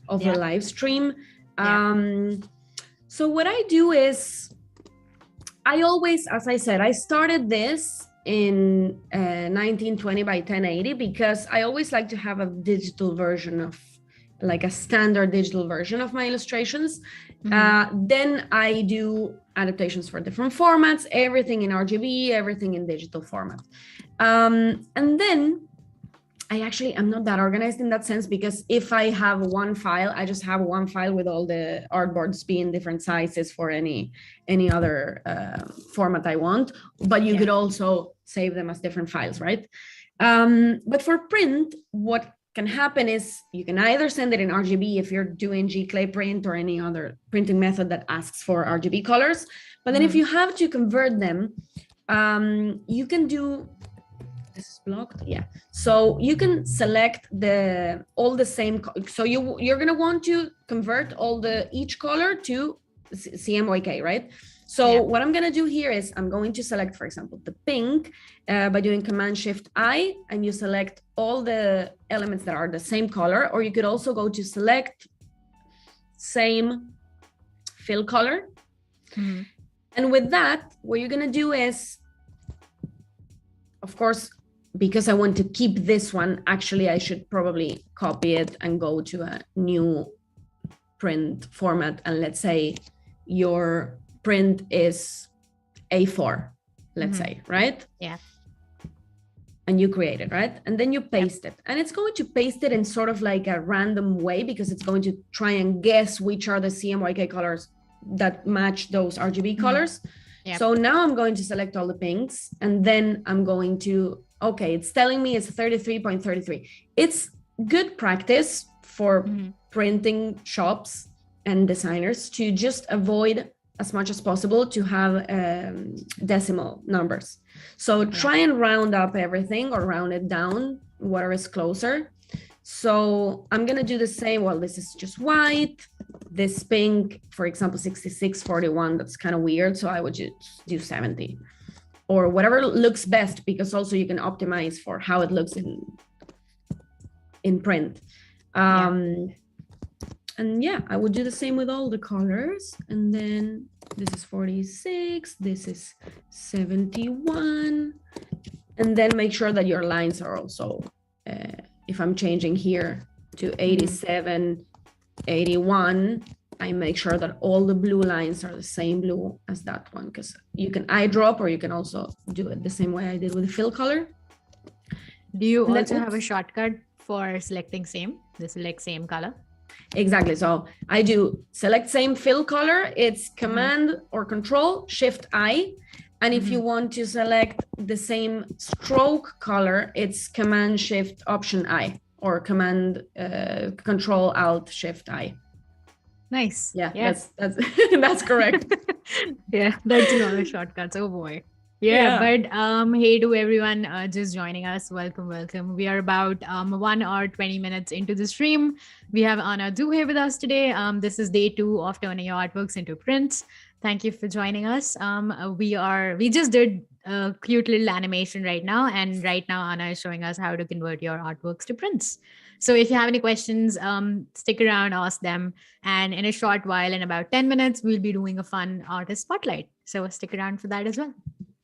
Speaker 2: the live stream. So what I do is I always, as I said, I started this in 1920 by 1080 because I always like to have a digital version of, like a standard digital version of my illustrations. Then I do adaptations for different formats, everything in RGB, everything in digital format. And then I'm not that organized in that sense, because if I have one file, I just have one file with all the artboards being different sizes for any other format I want, but you could also save them as different files, right? But for print, what can happen is you can either send it in RGB if you're doing G-Clay print or any other printing method that asks for RGB colors. But then if you have to convert them, you can do, this is blocked, so you can select all the same, so you're going to want to convert each color to CMYK, right? So what I'm going to do here is I'm going to select, for example, the pink by doing Command-Shift-I, and you select all the elements that are the same color, or you could also go to select same fill color. And with that, what you're going to do is, of course, because I want to keep this one, actually, I should probably copy it and go to a new print format. And let's say your print is A4, let's say, right?
Speaker 1: Yeah.
Speaker 2: And you create it, right? And then you paste it. And it's going to paste it in sort of like a random way, because it's going to try and guess which are the CMYK colors that match those RGB colors. So now I'm going to select all the pinks, and then I'm going to, okay, it's telling me it's 33.33. It's good practice for printing shops and designers to just avoid as much as possible to have decimal numbers. So try and round up everything or round it down, whatever is closer. So I'm going to do the same. Well, this is just white. This pink, for example, 6641, that's kind of weird. So I would just do 70 or whatever looks best, because also you can optimize for how it looks in print. And I would do the same with all the colors. And then this is 46, this is 71. And then make sure that your lines are also, if I'm changing here to 87, 81, I make sure that all the blue lines are the same blue as that one, because you can eyedrop, or you can also do it the same way I did with the fill color.
Speaker 1: Do you also have a shortcut for selecting same? This select same color?
Speaker 2: Exactly. So I do select same fill color. It's Command or Control Shift I. And if you want to select the same stroke color, it's Command Shift Option I, or Command Control Alt Shift I.
Speaker 1: Nice.
Speaker 2: Yeah. That's that's correct.
Speaker 1: Yeah, that's a lot of shortcuts. Oh boy. Yeah, but hey to everyone just joining us. Welcome. We are about 1 hour 20 minutes into the stream. We have Ana Duje with us today. This is day 2 of turning your artworks into prints. Thank you for joining us. We just did a cute little animation right now, and right now Ana is showing us how to convert your artworks to prints. So if you have any questions, stick around, ask them. And in a short while, in about 10 minutes, we'll be doing a fun artist spotlight. So stick around for that as well.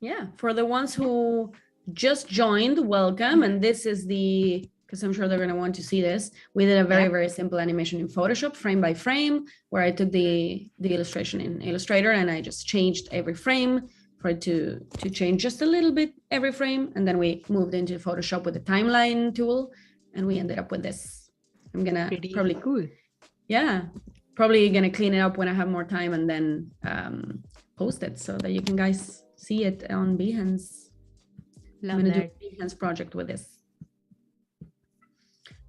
Speaker 2: Yeah, for the ones who just joined, welcome. And this is because I'm sure they're going to want to see this. We did a very simple animation in Photoshop, frame by frame, where I took the illustration in Illustrator and I just changed every frame for it to change just a little bit every frame. And then we moved into Photoshop with the timeline tool and we ended up with this. I'm going to probably
Speaker 1: cool.
Speaker 2: Yeah, probably going to clean it up when I have more time and then post it so that you can guys see it on Behance.
Speaker 1: Love
Speaker 2: I'm going to
Speaker 1: that.
Speaker 2: do a Behance project with this.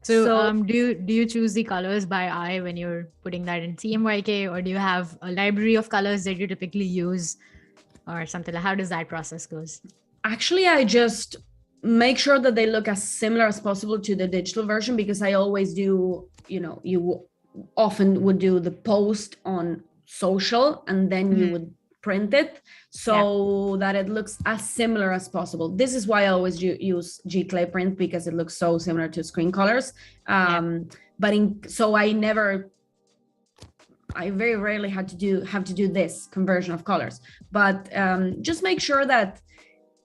Speaker 1: So do you choose the colors by eye when you're putting that in CMYK, or do you have a library of colors that you typically use or something? How does that process goes?
Speaker 2: Actually, I just make sure that they look as similar as possible to the digital version, because I always do, you often would do the post on social and then you would print it so that it looks as similar as possible. This is why I always use G-Clay print, because it looks so similar to screen colors. So I very rarely have to do this conversion of colors, but just make sure that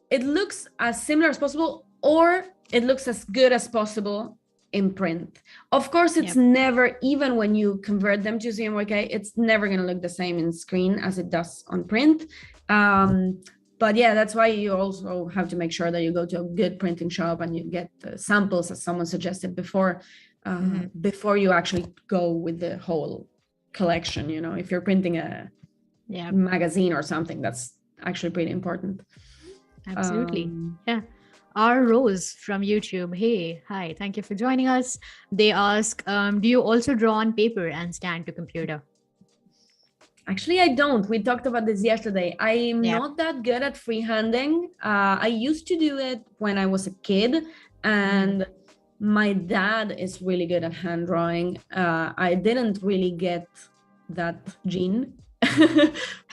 Speaker 2: it looks as similar as possible, or it looks as good as possible in print. Of course, it's never, even when you convert them to CMYK, it's never going to look the same in screen as it does on print. But yeah, that's why you also have to make sure that you go to a good printing shop and you get the samples, as someone suggested before you actually go with the whole collection. If you're printing a magazine or something, that's actually pretty important.
Speaker 1: Absolutely. Our Rose from YouTube. Hey, hi, thank you for joining us. They ask, do you also draw on paper and scan to computer?
Speaker 2: Actually, I don't. We talked about this yesterday. I'm not that good at freehanding. I used to do it when I was a kid, and my dad is really good at hand drawing. I didn't really get that gene.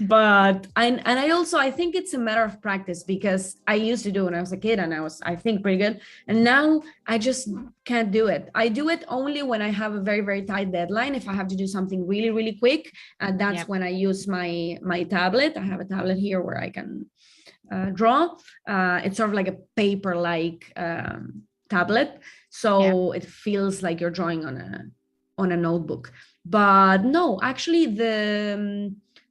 Speaker 2: But I think it's a matter of practice, because I used to do it when I was a kid and I think pretty good, and now I just can't do it. I do it only when I have a very, very tight deadline. If I have to do something really, really quick, and that's when I use my tablet. I have a tablet here where I can draw. It's sort of like a paper-like tablet, so it feels like you're drawing on a notebook. But no, actually,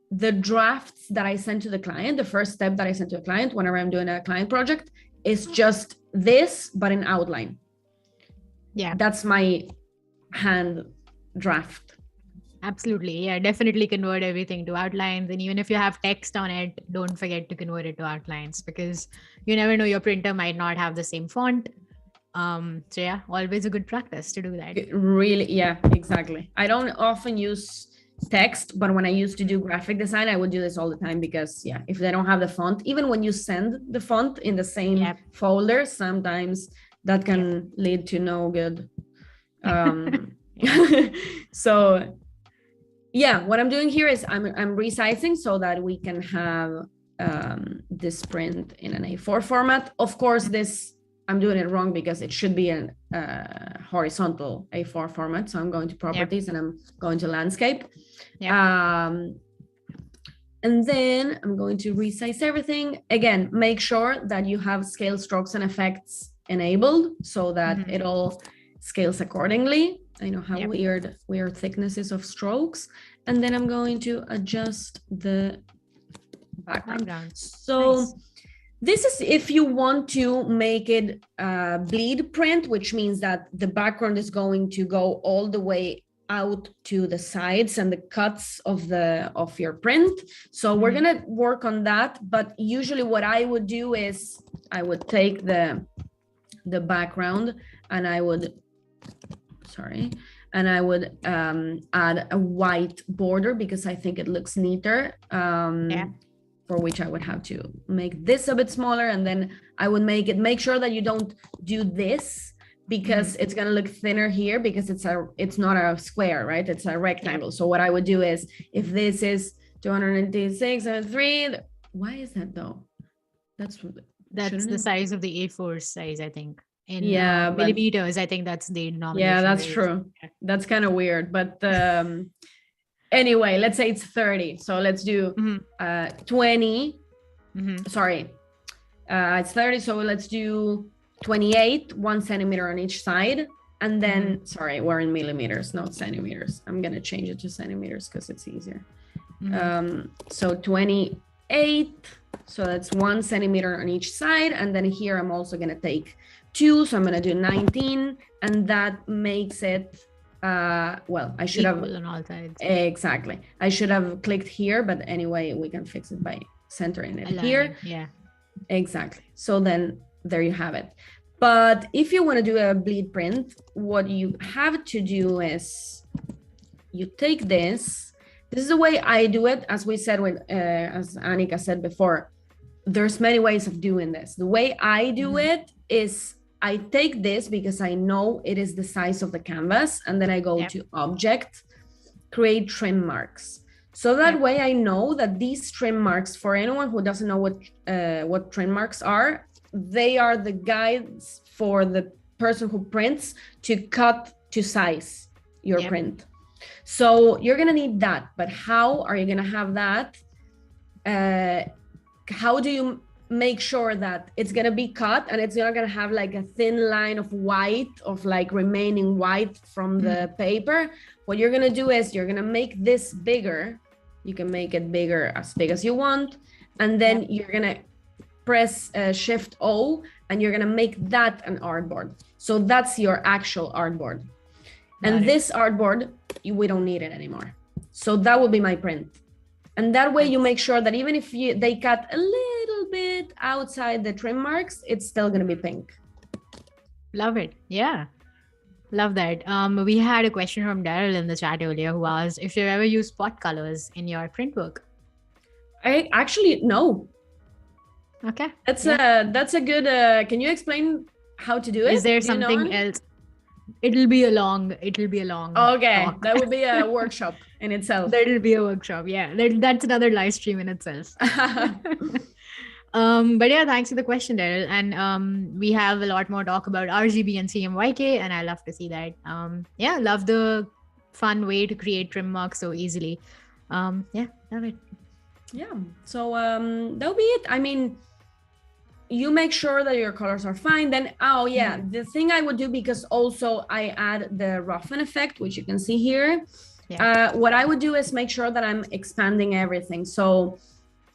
Speaker 2: the drafts that I send to the client, the first step that I send to a client whenever I'm doing a client project, is just this, but in outline. Yeah, that's my hand draft.
Speaker 1: Absolutely. Yeah, definitely convert everything to outlines. And even if you have text on it, don't forget to convert it to outlines, because you never know, your printer might not have the same font. So yeah, always a good practice to do that.
Speaker 2: Really, yeah, exactly. I don't often use text, but when I used to do graphic design, I would do this all the time, because if they don't have the font, even when you send the font in the same folder, sometimes that can lead to no good. So yeah, what I'm doing here is I'm resizing so that we can have this print in an A4 format. Of course, I'm doing it wrong, because it should be a horizontal A4 format. So I'm going to properties and I'm going to landscape. And then I'm going to resize everything. Again, make sure that you have scale, strokes, and effects enabled so that it all scales accordingly. I know how weird thicknesses of strokes. And then I'm going to adjust the background. So this is if you want to make it bleed print, which means that the background is going to go all the way out to the sides and the cuts of your print. So we're gonna work on that. But usually what I would do is I would take the background and I would, add a white border because I think it looks neater. For which I would have to make this a bit smaller, and then I would make sure that you don't do this because it's going to look thinner here because it's not a square, right? It's a rectangle. So what I would do is, if this is 296 and 3, why is that though? That's
Speaker 1: the size of the A4 size, I think. In millimeters, I think that's the denomination.
Speaker 2: Yeah, that's true. That's kind of weird, but anyway, let's say it's 30. So let's do 20. Sorry, it's 30. So let's do 28, 1 centimeter on each side. And then, sorry, we're in millimeters, not centimeters. I'm going to change it to centimeters because it's easier. So 28. So that's 1 centimeter on each side. And then here I'm also going to take 2. So I'm going to do 19. And that makes it, well, I should have
Speaker 1: on all sides.
Speaker 2: Exactly. I should have clicked here, but anyway, we can fix it by centering it here.
Speaker 1: Yeah,
Speaker 2: exactly. So then there you have it. But if you want to do a bleed print, what you have to do is you take this. This is the way I do it. As we said, as Annika said before, there's many ways of doing this. The way I do it is I take this because I know it is the size of the canvas, and then I go to Object, Create Trim Marks. So that way I know that these trim marks, for anyone who doesn't know what trim marks are, they are the guides for the person who prints to cut to size your print. So you're going to need that. But how are you going to have that? How do you make sure that it's going to be cut and it's not going to have like a thin line of white, of like remaining white from the paper? What you're going to do is you're going to make this bigger. You can make it bigger, as big as you want. And then you're going to press Shift O, and you're going to make that an artboard. So that's your actual artboard. And this artboard, we don't need it anymore. So that will be my print. And that way you make sure that even if they cut a little bit outside the trim marks, it's still going to be pink.
Speaker 1: Love it. Yeah. Love that. We had a question from Daryl in the chat earlier who asked if you ever use spot colors in your print work.
Speaker 2: I actually, no.
Speaker 1: Okay.
Speaker 2: That's a good, can you explain how to do it?
Speaker 1: Is there something else? It'll be a long
Speaker 2: okay,
Speaker 1: talk.
Speaker 2: That would be a workshop in itself.
Speaker 1: That'll be a workshop. Yeah. That's another live stream in itself. But yeah, thanks for the question, Daryl. And we have a lot more talk about RGB and CMYK, and I love to see that. Yeah, love the fun way to create trim marks so easily. Yeah, love it.
Speaker 2: Yeah, so that'll be it. I mean, you make sure that your colors are fine. Then, the thing I would do, because also I add the roughen effect, which you can see here. Yeah. What I would do is make sure that I'm expanding everything. So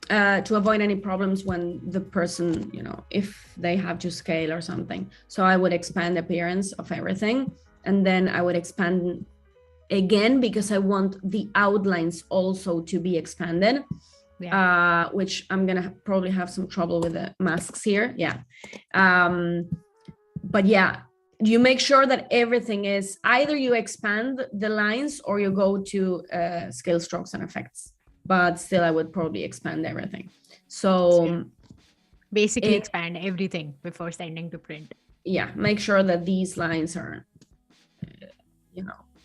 Speaker 2: to avoid any problems when the person, if they have to scale or something. So I would expand the appearance of everything. And then I would expand again, because I want the outlines also to be expanded. Yeah. Which I'm going to probably have some trouble with the masks here. Yeah. But yeah, you make sure that everything is either you expand the lines or you go to scale, strokes, and effects. But still, I would probably expand everything. So
Speaker 1: basically expand everything before sending to print.
Speaker 2: Yeah, make sure that these lines are,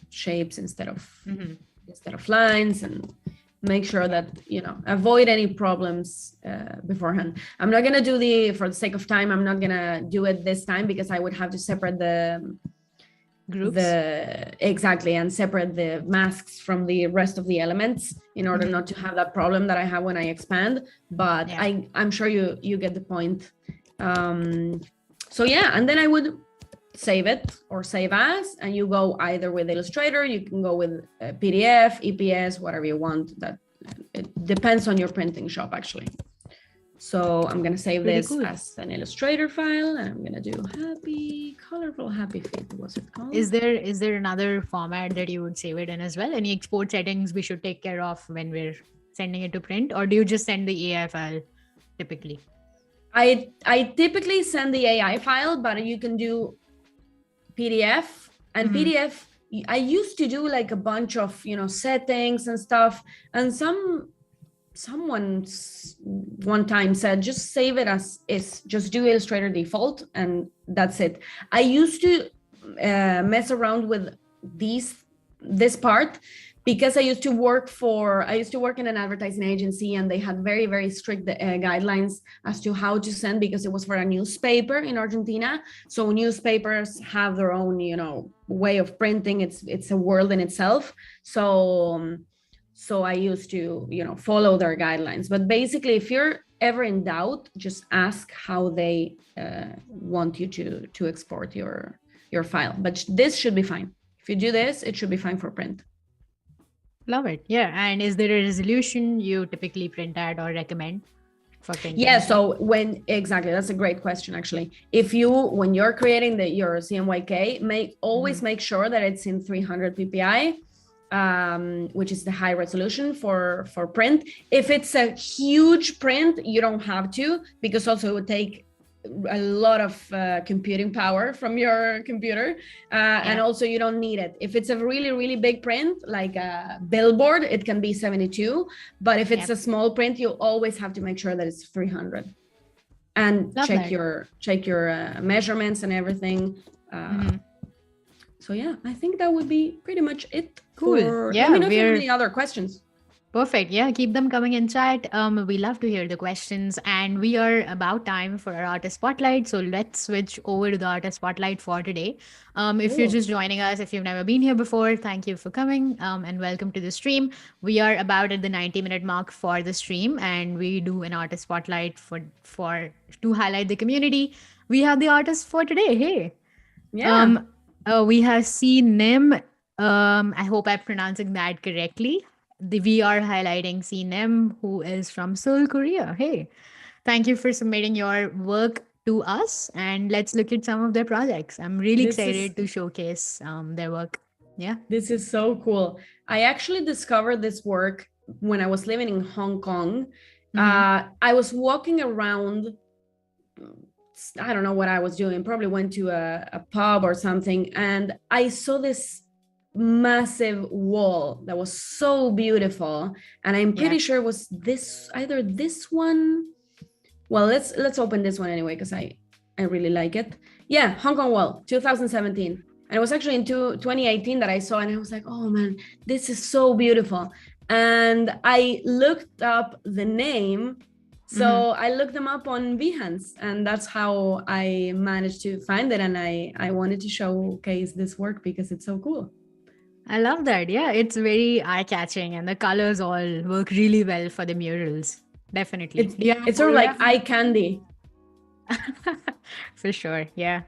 Speaker 2: shapes instead of lines, and make sure that, avoid any problems beforehand. I'm not going to do for the sake of time, I'm not going to do it this time, because I would have to separate the groups. Exactly, and separate the masks from the rest of the elements in order not to have that problem that I have when I expand. But yeah. I'm sure you get the point. So yeah, and then I would save it or save as, and you go either with Illustrator, you can go with PDF, EPS, whatever you want. That it depends on your printing shop, actually. So I'm going to save
Speaker 1: Pretty
Speaker 2: this
Speaker 1: cool.
Speaker 2: as an Illustrator file, and I'm going to do colorful happy feet. What's it called?
Speaker 1: Is there another format that you would save it in as well? Any export settings we should take care of when we're sending it to print, or do you just send the AI file typically?
Speaker 2: I typically send the AI file, but you can do PDF, and PDF. I used to do like a bunch of, settings and stuff, and someone one time said just save it as is, just do Illustrator default and that's it. I used to mess around with this part because I used to work in an advertising agency, and they had very, very strict guidelines as to how to send, because it was for a newspaper in Argentina. So newspapers have their own, way of printing. It's a world in itself. So I used to, follow their guidelines. But basically, if you're ever in doubt, just ask how they want you to export your file. But this should be fine. If you do this, it should be fine for print.
Speaker 1: Love it. Yeah. And is there a resolution you typically print at or recommend for printing?
Speaker 2: Yeah. So exactly, that's a great question, actually. When you're creating your CMYK, always make sure that it's in 300 ppi, which is the high resolution for print. If it's a huge print, you don't have to, because also it would take a lot of computing power from your computer, and also you don't need it. If it's a really, really big print, like a billboard, it can be 72, but if it's a small print, you always have to make sure that it's 300, and check your measurements and everything. So yeah, I think that would be pretty much it.
Speaker 1: Cool.
Speaker 2: Let me know if you have any other questions.
Speaker 1: Perfect. Yeah, keep them coming in chat. We love to hear the questions, and we are about time for our artist spotlight. So let's switch over to the artist spotlight for today. If you're just joining us, if you've never been here before, thank you for coming, and welcome to the stream. We are about at the 90-minute mark for the stream, and we do an artist spotlight to highlight the community. We have the artist for today. Hey.
Speaker 2: Yeah.
Speaker 1: We have seen Naeme. I hope I'm pronouncing that correctly. We are highlighting Naeme, who is from Seoul, Korea. Hey, thank you for submitting your work to us, and let's look at some of their projects. I'm really excited to showcase their work. Yeah.
Speaker 2: This is so cool. I actually discovered this work when I was living in Hong Kong. I was walking around. I don't know what I was doing. Probably went to a pub or something, and I saw this massive wall that was so beautiful, and I'm pretty sure it was either this one. Well, let's open this one anyway, because I really like it. Yeah, Hong Kong wall, 2017, and it was actually in 2018 that I saw, and I was like, oh man, this is so beautiful. And I looked up the name. So I looked them up on Behance, and that's how I managed to find it. And I wanted to showcase this work because it's so cool.
Speaker 1: I love that. Yeah, it's very eye-catching, and the colors all work really well for the murals. Definitely.
Speaker 2: It's sort of like eye candy.
Speaker 1: For sure. Yeah.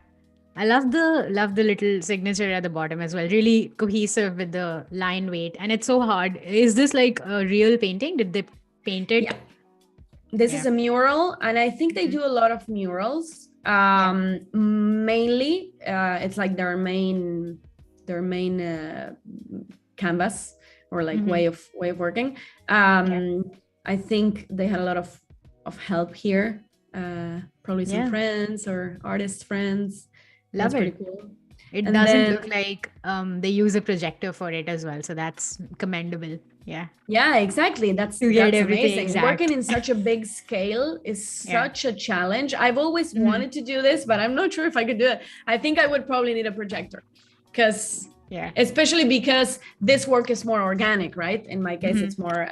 Speaker 1: I love the little signature at the bottom as well. Really cohesive with the line weight. And it's so hard. Is this like a real painting? Did they paint it?
Speaker 2: Yeah. This is a mural, and I think they do a lot of murals. Mainly, it's like their main canvas, or like way of working. I think they had a lot of help here. Probably some friends or artist friends.
Speaker 1: Love it. Pretty cool. It doesn't look like they use a projector for it as well, so that's commendable. Yeah,
Speaker 2: exactly. That's amazing. Exact. Working in such a big scale is such a challenge. I've always wanted to do this, but I'm not sure if I could do it. I think I would probably need a projector, especially because this work is more organic, right? In my case, it's more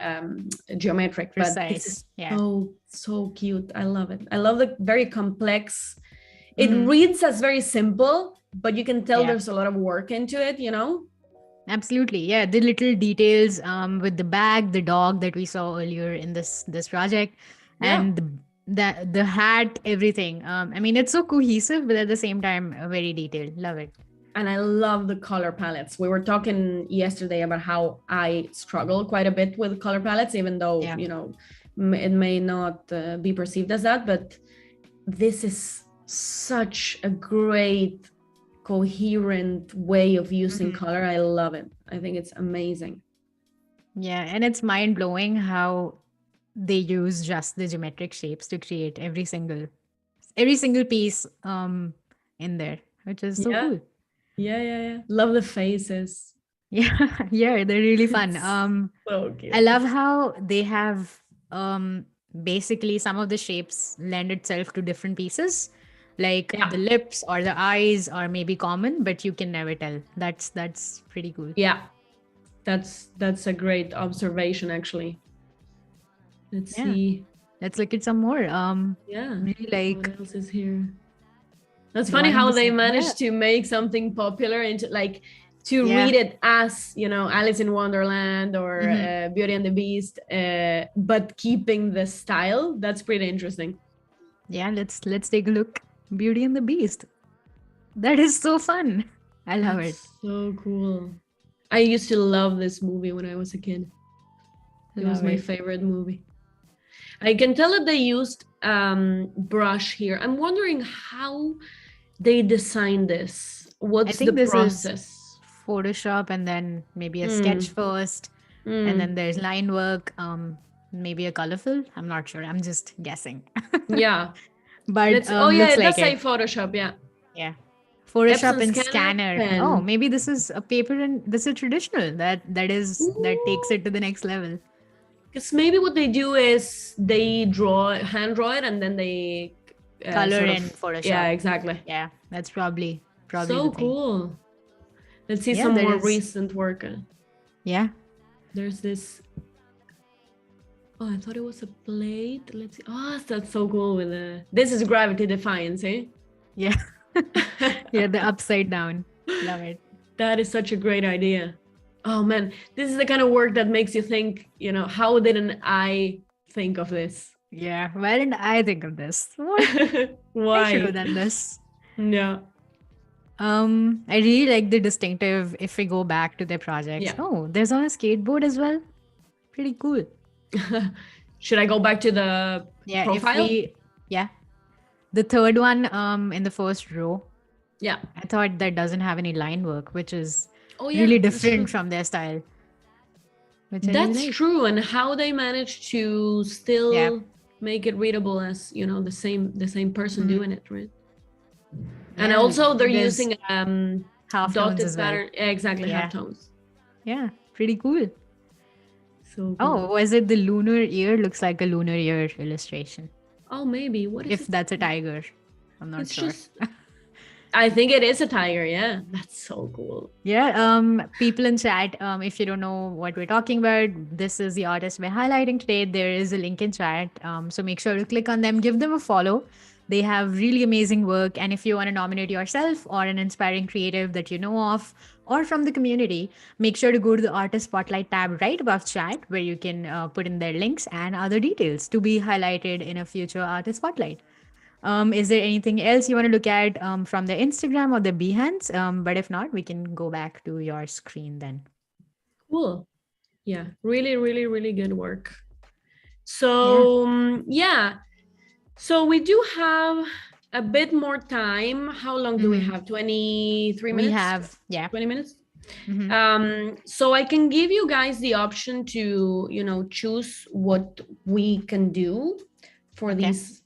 Speaker 2: geometric.
Speaker 1: Precise.
Speaker 2: But this is so cute. I love it. I love the very complex. It reads as very simple, but you can tell there's a lot of work into it,
Speaker 1: Absolutely. Yeah. The little details with the bag, the dog that we saw earlier in this project, and the hat, everything. I mean, it's so cohesive, but at the same time, very detailed. Love it.
Speaker 2: And I love the color palettes. We were talking yesterday about how I struggle quite a bit with color palettes, even though, it may not be perceived as that, but this is such a great coherent way of using color. I love it. I think it's amazing.
Speaker 1: Yeah, and it's mind blowing how they use just the geometric shapes to create every single piece in there, which is so
Speaker 2: Yeah.
Speaker 1: cool.
Speaker 2: Yeah. Love the faces.
Speaker 1: Yeah, yeah, they're really fun.
Speaker 2: So
Speaker 1: I
Speaker 2: cute.
Speaker 1: love how they have basically some of the shapes lend itself to different pieces. Like
Speaker 2: Yeah.
Speaker 1: the lips or the eyes are maybe common, but you can never tell. That's pretty cool.
Speaker 2: Yeah. That's a great observation, actually. Let's
Speaker 1: Yeah.
Speaker 2: see.
Speaker 1: Let's look at some more.
Speaker 2: Yeah.
Speaker 1: Really like
Speaker 2: What else is here? That's
Speaker 1: the
Speaker 2: funny
Speaker 1: one in
Speaker 2: how
Speaker 1: the
Speaker 2: they
Speaker 1: center.
Speaker 2: managed to make something popular into like to
Speaker 1: Yeah.
Speaker 2: read it as, you know, Alice in Wonderland or Beauty and the Beast, but keeping the style. That's pretty interesting.
Speaker 1: Yeah, let's take a look. Beauty and the Beast. That is so fun. I love it.
Speaker 2: That's so cool. I used to love this movie when I was a kid. It was
Speaker 1: Love
Speaker 2: my
Speaker 1: it.
Speaker 2: favorite movie. I can tell that they used brush here. I'm wondering how they designed this.
Speaker 1: I
Speaker 2: What's the
Speaker 1: think this is
Speaker 2: process?
Speaker 1: Photoshop and then maybe a sketch first, and then there's line work, maybe a colorful. I'm not sure. I'm just guessing.
Speaker 2: Yeah.
Speaker 1: But
Speaker 2: Oh yeah,
Speaker 1: looks
Speaker 2: it does
Speaker 1: like
Speaker 2: say
Speaker 1: it.
Speaker 2: Photoshop. Yeah.
Speaker 1: Yeah. Photoshop
Speaker 2: Epson
Speaker 1: and
Speaker 2: scanner,
Speaker 1: scanner. Oh,
Speaker 2: pen.
Speaker 1: maybe this is a paper and this is traditional. That takes it to the next level.
Speaker 2: Because maybe what they do is they hand draw it, and then they
Speaker 1: Color
Speaker 2: sort
Speaker 1: in
Speaker 2: of.
Speaker 1: Photoshop.
Speaker 2: Yeah, exactly.
Speaker 1: Yeah, that's probably
Speaker 2: So
Speaker 1: the thing.
Speaker 2: cool. Let's see
Speaker 1: Yeah,
Speaker 2: some
Speaker 1: there
Speaker 2: more
Speaker 1: is.
Speaker 2: recent work.
Speaker 1: Yeah.
Speaker 2: There's this. Oh, I thought it was a plate. Let's see. Oh, that's so cool with the. This is gravity defiance, eh?
Speaker 1: Yeah. Yeah, the upside down. Love it.
Speaker 2: That is such a great idea. Oh man, this is the kind of work that makes you think, you know, how didn't I think of this?
Speaker 1: Yeah. Why didn't I think of this? What? I should have
Speaker 2: Why?
Speaker 1: done this.
Speaker 2: Yeah.
Speaker 1: I really like the distinctive if we go back to their projects.
Speaker 2: Yeah.
Speaker 1: Oh, there's on a skateboard as well. Pretty cool.
Speaker 2: Should I go back to the
Speaker 1: Yeah,
Speaker 2: profile?
Speaker 1: yeah. The third one in the first row.
Speaker 2: Yeah.
Speaker 1: I thought that doesn't have any line work, which is
Speaker 2: Oh yeah,
Speaker 1: really
Speaker 2: that's true.
Speaker 1: different from their style. Which I really
Speaker 2: That's
Speaker 1: like.
Speaker 2: true. And how they managed to still
Speaker 1: Yeah.
Speaker 2: make it readable as, you know, the same person doing it, right? And
Speaker 1: Yeah,
Speaker 2: also they're
Speaker 1: there's
Speaker 2: using
Speaker 1: half tones
Speaker 2: dotted
Speaker 1: as well.
Speaker 2: pattern. Yeah, exactly,
Speaker 1: Yeah.
Speaker 2: half tones.
Speaker 1: Yeah, pretty cool.
Speaker 2: So cool.
Speaker 1: Oh, was it the lunar ear? Looks like a lunar ear illustration.
Speaker 2: Oh, maybe. What is
Speaker 1: If
Speaker 2: it?
Speaker 1: that's a tiger. I'm not
Speaker 2: It's
Speaker 1: sure.
Speaker 2: just I think it is a tiger, yeah. That's so cool.
Speaker 1: Yeah, people in chat, if you don't know what we're talking about, this is the artist we're highlighting today. There is a link in chat. So make sure to click on them, give them a follow. They have really amazing work. And if you want to nominate yourself or an inspiring creative that you know of or from the community, make sure to go to the artist spotlight tab right above chat where you can put in their links and other details to be highlighted in a future artist spotlight. Is there anything else you want to look at from the Instagram or the Behance? But if not, we can go back to your screen then.
Speaker 2: Cool. Yeah, really, really, really good work. So yeah. So we do have a bit more time. How long do we have? 23 minutes?
Speaker 1: We have,
Speaker 2: 20 minutes. So I can give you guys the option to, you know, choose what we can do for these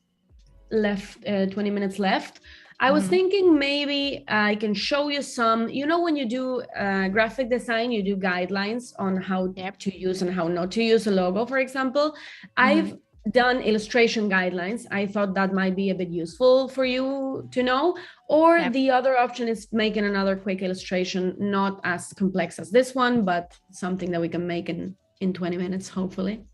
Speaker 2: 20 minutes left. I was thinking maybe I can show you some, you know, when you do graphic design, you do guidelines on how to use and how not to use a logo, for example. I've done illustration guidelines. I thought that might be a bit useful for you to know. Or the other option is making another quick illustration, not as complex as this one, but something that we can make in 20 minutes, hopefully.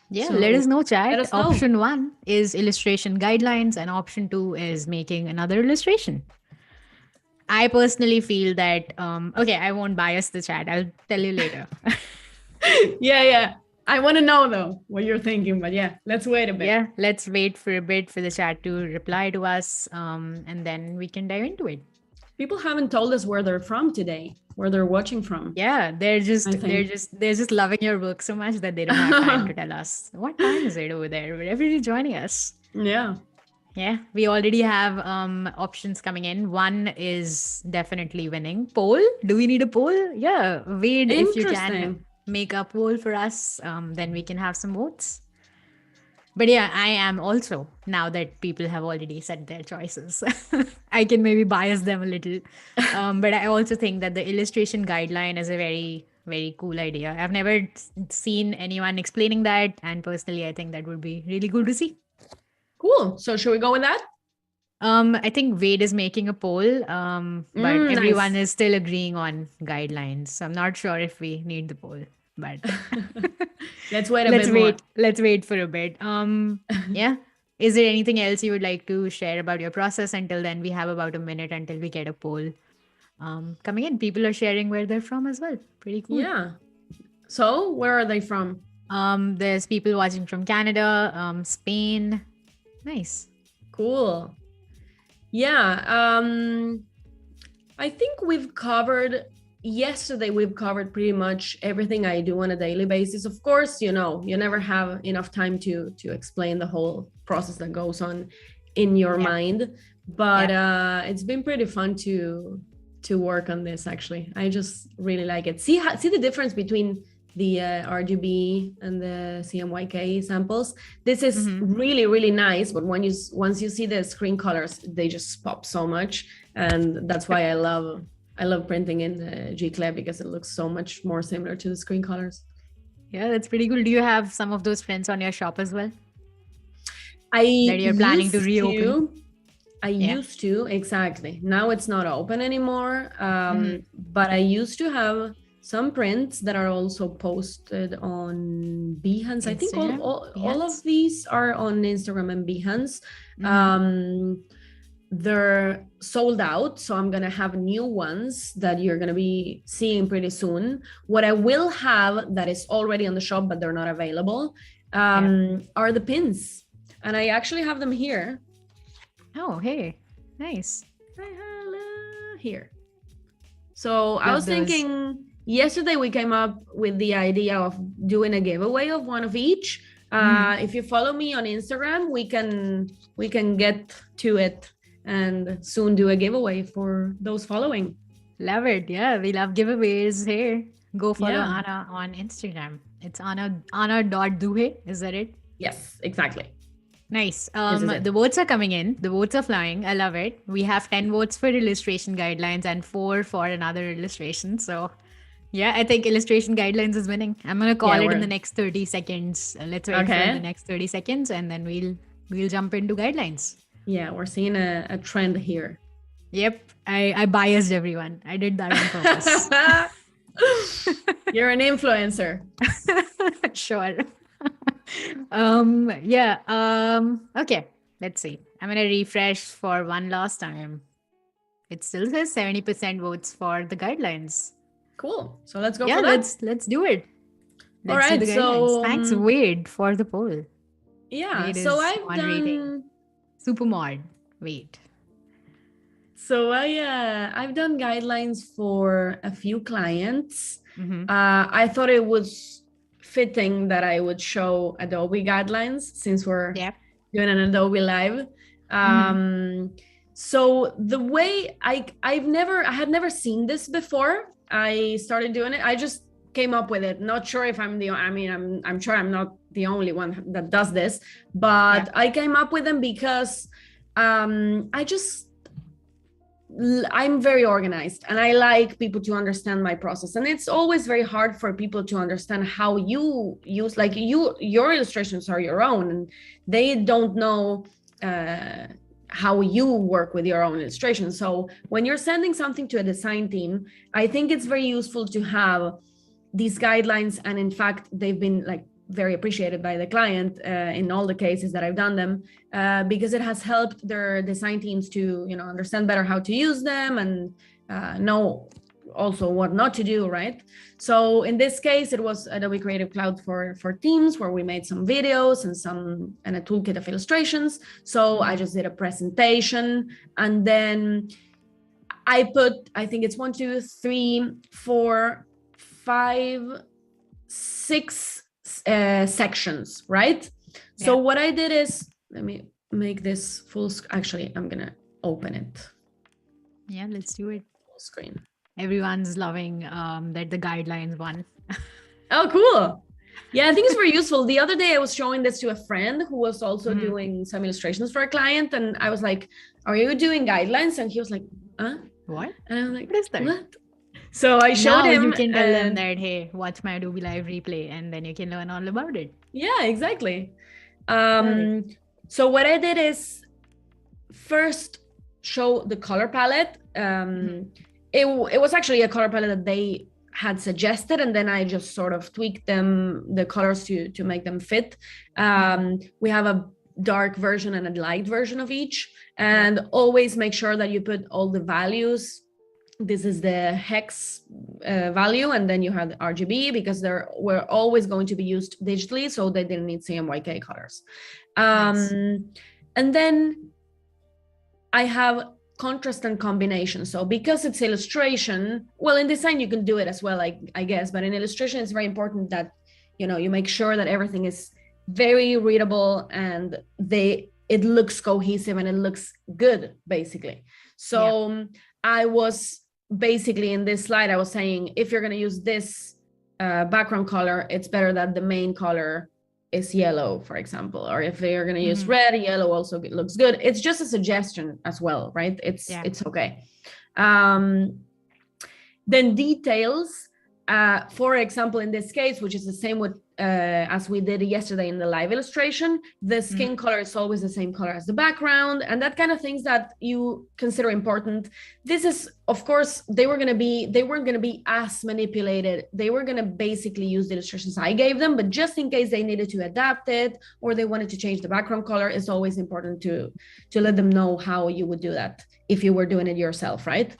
Speaker 1: Yeah,
Speaker 2: So
Speaker 1: let us know, chat.
Speaker 2: let us know.
Speaker 1: Option 1 is illustration guidelines, and option 2 is making another illustration. I personally feel that, okay, I won't bias the chat. I'll tell you later.
Speaker 2: Yeah. I want to know, though, what you're thinking. But yeah, let's wait a bit.
Speaker 1: Yeah, let's wait for a bit for the chat to reply to us, and then we can dive into it.
Speaker 2: People haven't told us where they're from today, where they're watching from.
Speaker 1: Yeah, they're just loving your work so much that they don't have time to tell us what time is it over there. Wherever you're joining us.
Speaker 2: Yeah.
Speaker 1: Yeah, we already have options coming in. One is definitely winning. Poll? Do we need a poll? Yeah, Wade, if you can make a poll for us, then we can have some votes. But yeah, I am also, now that people have already said their choices, I can maybe bias them a little. But I also think that the illustration guideline is a very, very cool idea. I've never seen anyone explaining that. And personally, I think that would be really cool to see.
Speaker 2: Cool. So should we go with that?
Speaker 1: I think Wade is making a poll, but everyone is still agreeing on guidelines. So I'm not sure if we need the poll, but
Speaker 2: let's wait a bit more.
Speaker 1: Let's wait for a bit. Yeah. Is there anything else you would like to share about your process? Until then, we have about a minute until we get a poll coming in. People are sharing where they're from as well. Pretty cool.
Speaker 2: Yeah. So where are they from?
Speaker 1: There's people watching from Canada, Spain. Nice.
Speaker 2: Cool. Yeah. I think yesterday we've covered pretty much everything I do on a daily basis. Of course, you never have enough time to explain the whole process that goes on in your mind. But it's been pretty fun to work on this, actually. I just really like it. See the difference between the RGB and the CMYK samples. This is really, really nice, but once you see the screen colors, they just pop so much. And that's why I love printing in the G-Clef, because it looks so much more similar to the screen colors.
Speaker 1: Yeah, that's pretty cool. Do you have some of those prints on your shop as well?
Speaker 2: That
Speaker 1: you're planning to reopen?
Speaker 2: I used to, exactly. Now it's not open anymore. But I used to have some prints that are also posted on Behance. I think all of these are on Instagram and Behance. They're sold out, so I'm gonna have new ones that you're gonna be seeing pretty soon. What I will have that is already on the shop but they're not available are the pins, and I actually have them here.
Speaker 1: Oh, hey, nice.
Speaker 2: Here. So I was thinking, yesterday we came up with the idea of doing a giveaway of one of each. If you follow me on Instagram, we can get to it and soon do a giveaway for those following.
Speaker 1: Love it. Yeah, we love giveaways here. Go follow Ana on Instagram. It's Ana.Duje. Is that it?
Speaker 2: Yes, exactly.
Speaker 1: Nice. The votes are coming in. The votes are flying. I love it. We have 10 votes for illustration guidelines and 4 for another illustration. So yeah, I think illustration guidelines is winning. I'm going to call it in the next 30 seconds. Let's wait for the next 30 seconds and then we'll jump into guidelines.
Speaker 2: Yeah, we're seeing a trend here.
Speaker 1: Yep. I biased everyone. I did that on
Speaker 2: purpose. You're an influencer.
Speaker 1: Sure. Okay, let's see. I'm gonna refresh for one last time. It still says 70% votes for the guidelines.
Speaker 2: Cool. So let's go for that.
Speaker 1: Let's do it.
Speaker 2: All right. So
Speaker 1: thanks, Wade, for the poll.
Speaker 2: Yeah. Wade, so I've done
Speaker 1: rating. Supermod. Wade.
Speaker 2: So I've done guidelines for a few clients. I thought it was fitting that I would show Adobe guidelines since we're doing an Adobe Live. So the way I had never seen this before. I started doing it. I just came up with it. Not sure if I'm I'm sure I'm not the only one that does this, but I came up with them because I'm very organized and I like people to understand my process. And it's always very hard for people to understand how you use, your illustrations are your own and they don't know how you work with your own illustrations. So when you're sending something to a design team, I think it's very useful to have these guidelines. And in fact, they've been very appreciated by the client in all the cases that I've done them, because it has helped their design teams to understand better how to use them and know also what not to do, right? So in this case, it was Adobe Creative Cloud for teams, where we made some videos and a toolkit of illustrations. So I just did a presentation, and then I put, I think it's 1, 2, 3, 4, 5, 6 sections, right? So what I did is, let me make this full, actually, I'm gonna open it.
Speaker 1: Yeah, let's do it.
Speaker 2: Full screen.
Speaker 1: Everyone's loving that the guidelines one.
Speaker 2: Oh, cool. Yeah, I think it's very useful. The other day I was showing this to a friend who was also doing some illustrations for a client. And I was like, are you doing guidelines? And he was like, huh?
Speaker 1: What?
Speaker 2: And I'm like,
Speaker 1: What is that?
Speaker 2: what? So I showed
Speaker 1: Now
Speaker 2: him.
Speaker 1: you can tell them that, hey, watch my Adobe Live replay, and then you can learn all about it.
Speaker 2: Yeah, exactly. So what I did is first show the color palette. It was actually a color palette that they had suggested, and then I just sort of tweaked the colors to make them fit. We have a dark version and a light version of each, and always make sure that you put all the values. This is the hex value, and then you have the RGB, because were always going to be used digitally, so they didn't need CMYK colors.
Speaker 1: Nice.
Speaker 2: And then I have contrast and combination. So because it's illustration, well, in design you can do it as well, I guess, but in illustration it's very important that you make sure that everything is very readable and it looks cohesive and it looks good, basically. So I was basically, in this slide, I was saying, if you're going to use this background color, it's better that the main color is yellow, for example, or if they're going to use red, yellow also looks good. It's just a suggestion as well, right? It's okay. Then details, for example, in this case, which is the same with as we did yesterday in the live illustration, the skin color is always the same color as the background, and that kind of things that you consider important. This is, of course, they weren't going to be as manipulated. They were going to basically use the illustrations I gave them, but just in case they needed to adapt it or they wanted to change the background color, it's always important to let them know how you would do that if you were doing it yourself, right?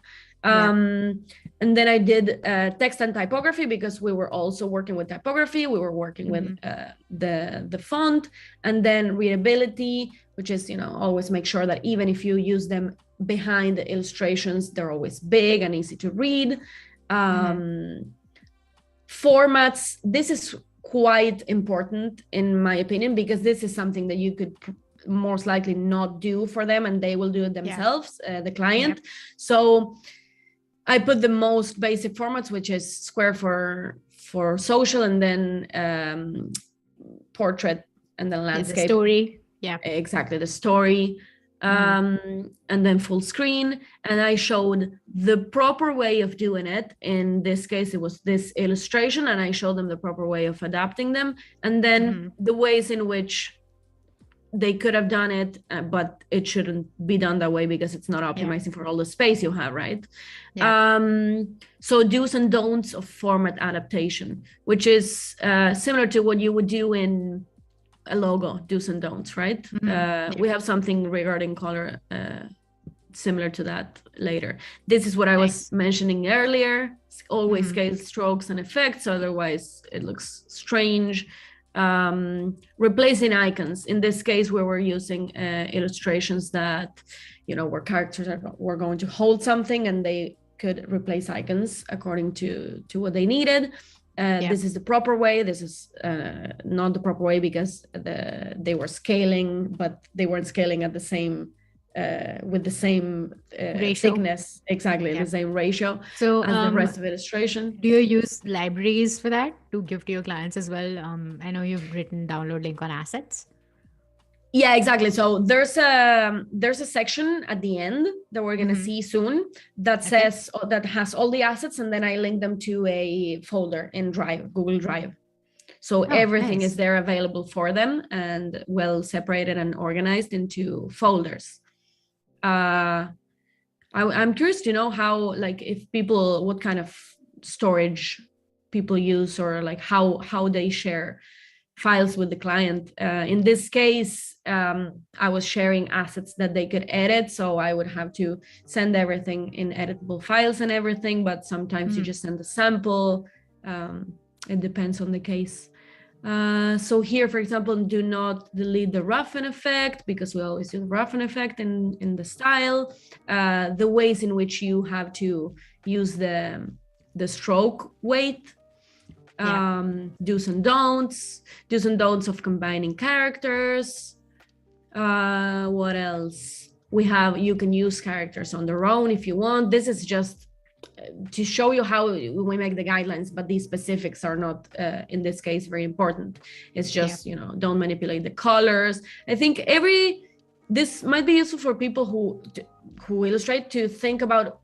Speaker 2: And then I did text and typography, because we were also working with typography. We were working with the font, and then readability, which is, always make sure that even if you use them behind the illustrations, they're always big and easy to read. Formats, this is quite important in my opinion, because this is something that you could most likely not do for them, and they will do it themselves, the client. So I put the most basic formats, which is square for social, and then portrait, and then landscape.
Speaker 1: The story. Yeah,
Speaker 2: exactly, the story. And then full screen. And I showed the proper way of doing it. In this case, it was this illustration, and I showed them the proper way of adapting them, and then the ways in which they could have done it, but it shouldn't be done that way, because it's not optimizing for all the space you have, right? So do's and don'ts of format adaptation, which is similar to what you would do in a logo, do's and don'ts, right? We have something regarding color similar to that later. This is what I was mentioning earlier. Always scale strokes and effects, otherwise it looks strange. Replacing icons. In this case, we were using illustrations that, where characters were going to hold something, and they could replace icons according to what they needed. This is the proper way. This is not the proper way, because they were scaling, but they weren't scaling at the same with the same thickness, exactly the same ratio as the rest of illustration.
Speaker 1: Do you use libraries for that to give to your clients as well? I know you've written download link on assets.
Speaker 2: Yeah, exactly. So there's a section at the end that we're gonna see soon that says that has all the assets, and then I link them to a folder in Google Drive. So everything is there available for them, and well separated and organized into folders. I'm curious to know how, what kind of storage people use, or how they share files with the client. In this case, I was sharing assets that they could edit, so I would have to send everything in editable files and everything, but sometimes you just send a sample. It depends on the case. So here, for example, do not delete the roughen effect, because we always use roughen effect in the style. The ways in which you have to use the stroke weight, do's and don'ts of combining characters. What else? You can use characters on their own if you want. This is just to show you how we make the guidelines, but these specifics are not in this case very important. It's just don't manipulate the colors. I think this might be useful for people who illustrate, to think about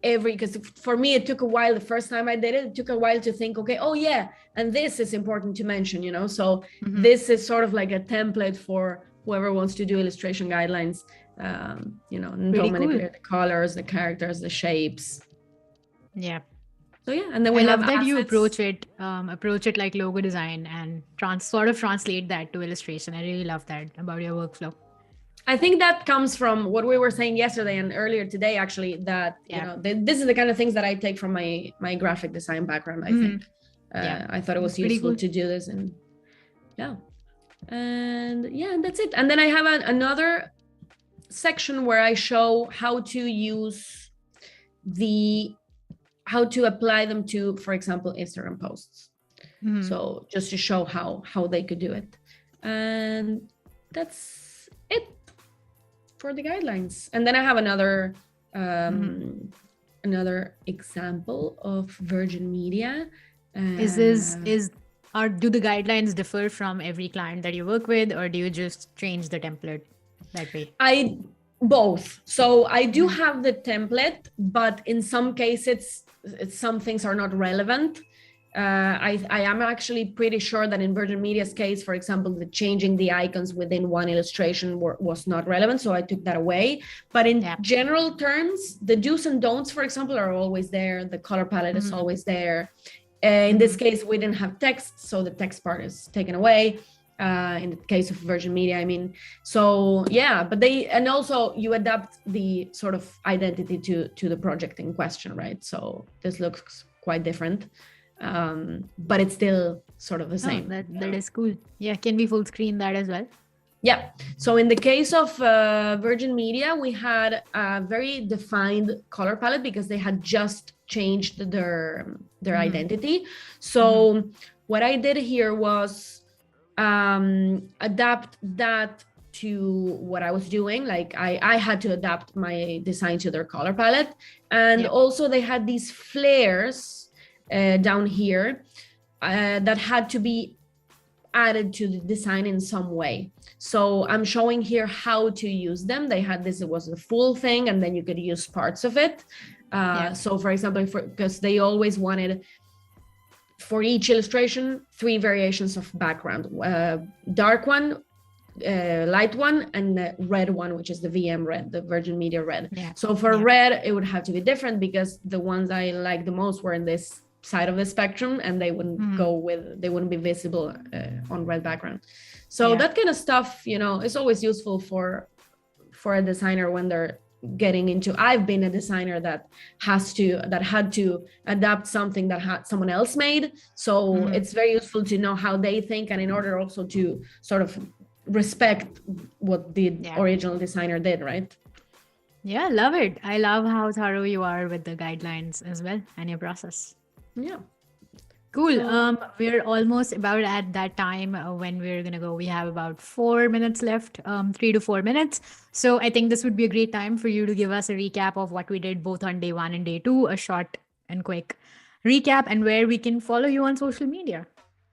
Speaker 2: because for me it took a while. The first time I did it took a while to think, okay, oh yeah, and this is important to mention, so this is sort of like a template for whoever wants to do illustration guidelines. And don't manipulate the colors, the characters, the shapes.
Speaker 1: Yeah.
Speaker 2: So yeah, and then we
Speaker 1: love that you approach it like logo design and sort of translate that to illustration. I really love that about your workflow.
Speaker 2: I think that comes from what we were saying yesterday and earlier today, actually, that this is the kind of things that I take from my graphic design background. I think I thought it was useful to do this, and that's it. And then I have another section where I show how to use how to apply them to, for example, Instagram posts. So just to show how they could do it. And that's it for the guidelines. And then I have another example of Virgin Media.
Speaker 1: Do the guidelines differ from every client that you work with, or do you just change the template that way?
Speaker 2: Both. So I do have the template, but in some cases, some things are not relevant. I am actually pretty sure that in Virgin Media's case, for example, the changing the icons within one illustration was not relevant, so I took that away. But in general terms, the do's and don'ts, for example, are always there. The color palette is always there. In this case, we didn't have text, so the text part is taken away. In the case of Virgin Media, I mean, so yeah, but and also you adapt the sort of identity to the project in question, right? So this looks quite different, but it's still sort of the same.
Speaker 1: That is cool. Yeah, can we full screen that as well?
Speaker 2: Yeah. So in the case of Virgin Media, we had a very defined color palette because they had just changed their identity. So what I did here was adapt that to what I was doing. Like I had to adapt my design to their color palette. And also they had these flares down here that had to be added to the design in some way. So I'm showing here how to use them. They had this, it was the full thing, and then you could use parts of it. So for example, because they always wanted, for each illustration, 3 variations of background, dark one, light one, and the red one, which is the VM red, the Virgin Media red. So for red, it would have to be different because the ones I liked the most were in this side of the spectrum, and they wouldn't they wouldn't be visible on red background. So that kind of stuff, is always useful for a designer when they're getting into. I've been a designer that had to adapt something that someone else made, so it's very useful to know how they think, and in order also to sort of respect what the original designer did, right?
Speaker 1: Yeah, love it. I love how thorough you are with the guidelines as well and your process.
Speaker 2: Yeah.
Speaker 1: Cool. We're almost about at that time when we're going to go. We have about 4 minutes left, 3 to 4 minutes. So I think this would be a great time for you to give us a recap of what we did both on day 1 and day 2, a short and quick recap, and where we can follow you on social media.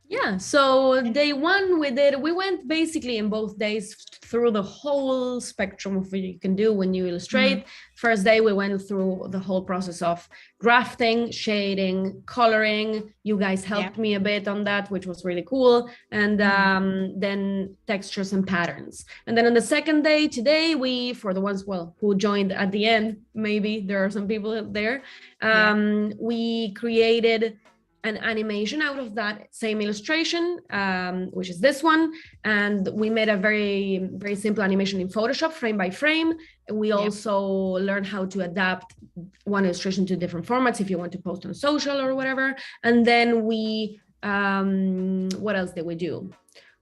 Speaker 2: Yeah, so day 1 we went basically in both days through the whole spectrum of what you can do when you illustrate. First day we went through the whole process of drafting, shading, coloring. You guys helped me a bit on that, which was really cool. And then textures and patterns. And then on the second day, today, for the ones who joined at the end, maybe there are some people there, we created an animation out of that same illustration, which is this one. And we made a very, very simple animation in Photoshop, frame by frame. We also learned how to adapt one illustration to different formats if you want to post on social or whatever. And then we What else did we do?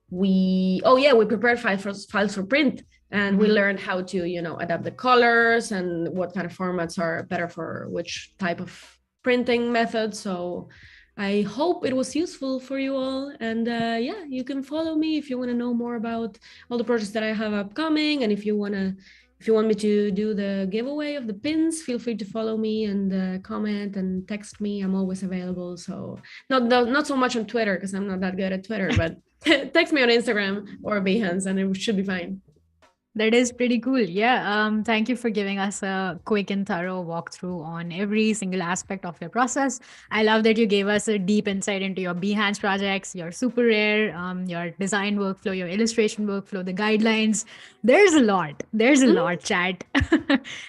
Speaker 2: We prepared files for print, and we learned how to adapt the colors and what kind of formats are better for which type of printing method. So I hope it was useful for you all, and yeah, you can follow me if you want to know more about all the projects that I have upcoming, and if you want me to do the giveaway of the pins, feel free to follow me and comment and text me. I'm always available. So not so much on Twitter because I'm not that good at Twitter, but text me on Instagram or Behance and it should be fine.
Speaker 1: That is pretty cool. Yeah. Thank you for giving us a quick and thorough walkthrough on every single aspect of your process. I love that you gave us a deep insight into your Behance projects, your super rare, your design workflow, your illustration workflow, the guidelines. There's a lot. There's a lot, chat.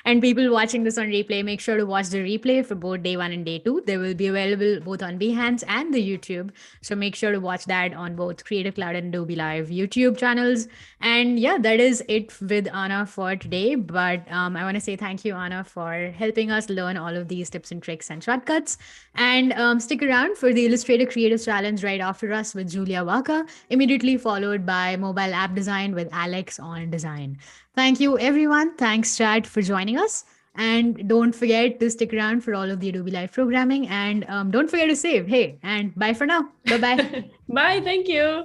Speaker 1: And people watching this on replay, make sure to watch the replay for both day one and day two. They will be available both on Behance and the YouTube. So make sure to watch that on both Creative Cloud and Adobe Live YouTube channels. And yeah, that is it with Anna for today. But I want to say thank you, Anna, for helping us learn all of these tips and tricks and shortcuts. And stick around for the Illustrator Creators Challenge right after us with Julia Waka, immediately followed by mobile app design with Alex on design. Thank you, everyone. Thanks, Chad, for joining us. And don't forget to stick around for all of the Adobe Live programming. And don't forget to save. Hey, and bye for now. Bye bye.
Speaker 2: Bye. Thank you.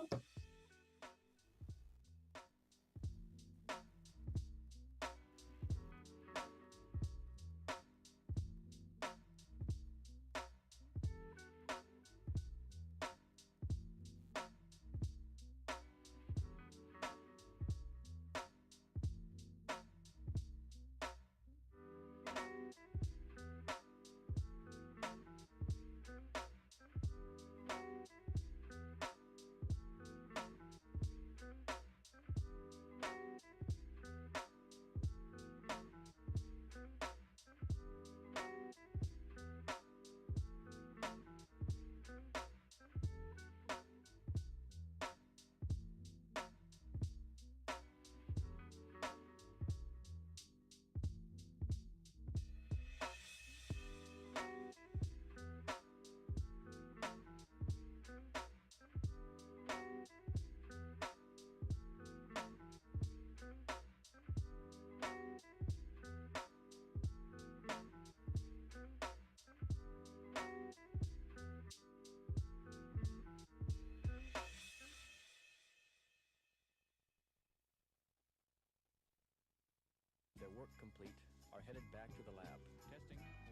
Speaker 3: Their work complete, are headed back to the lab. Testing.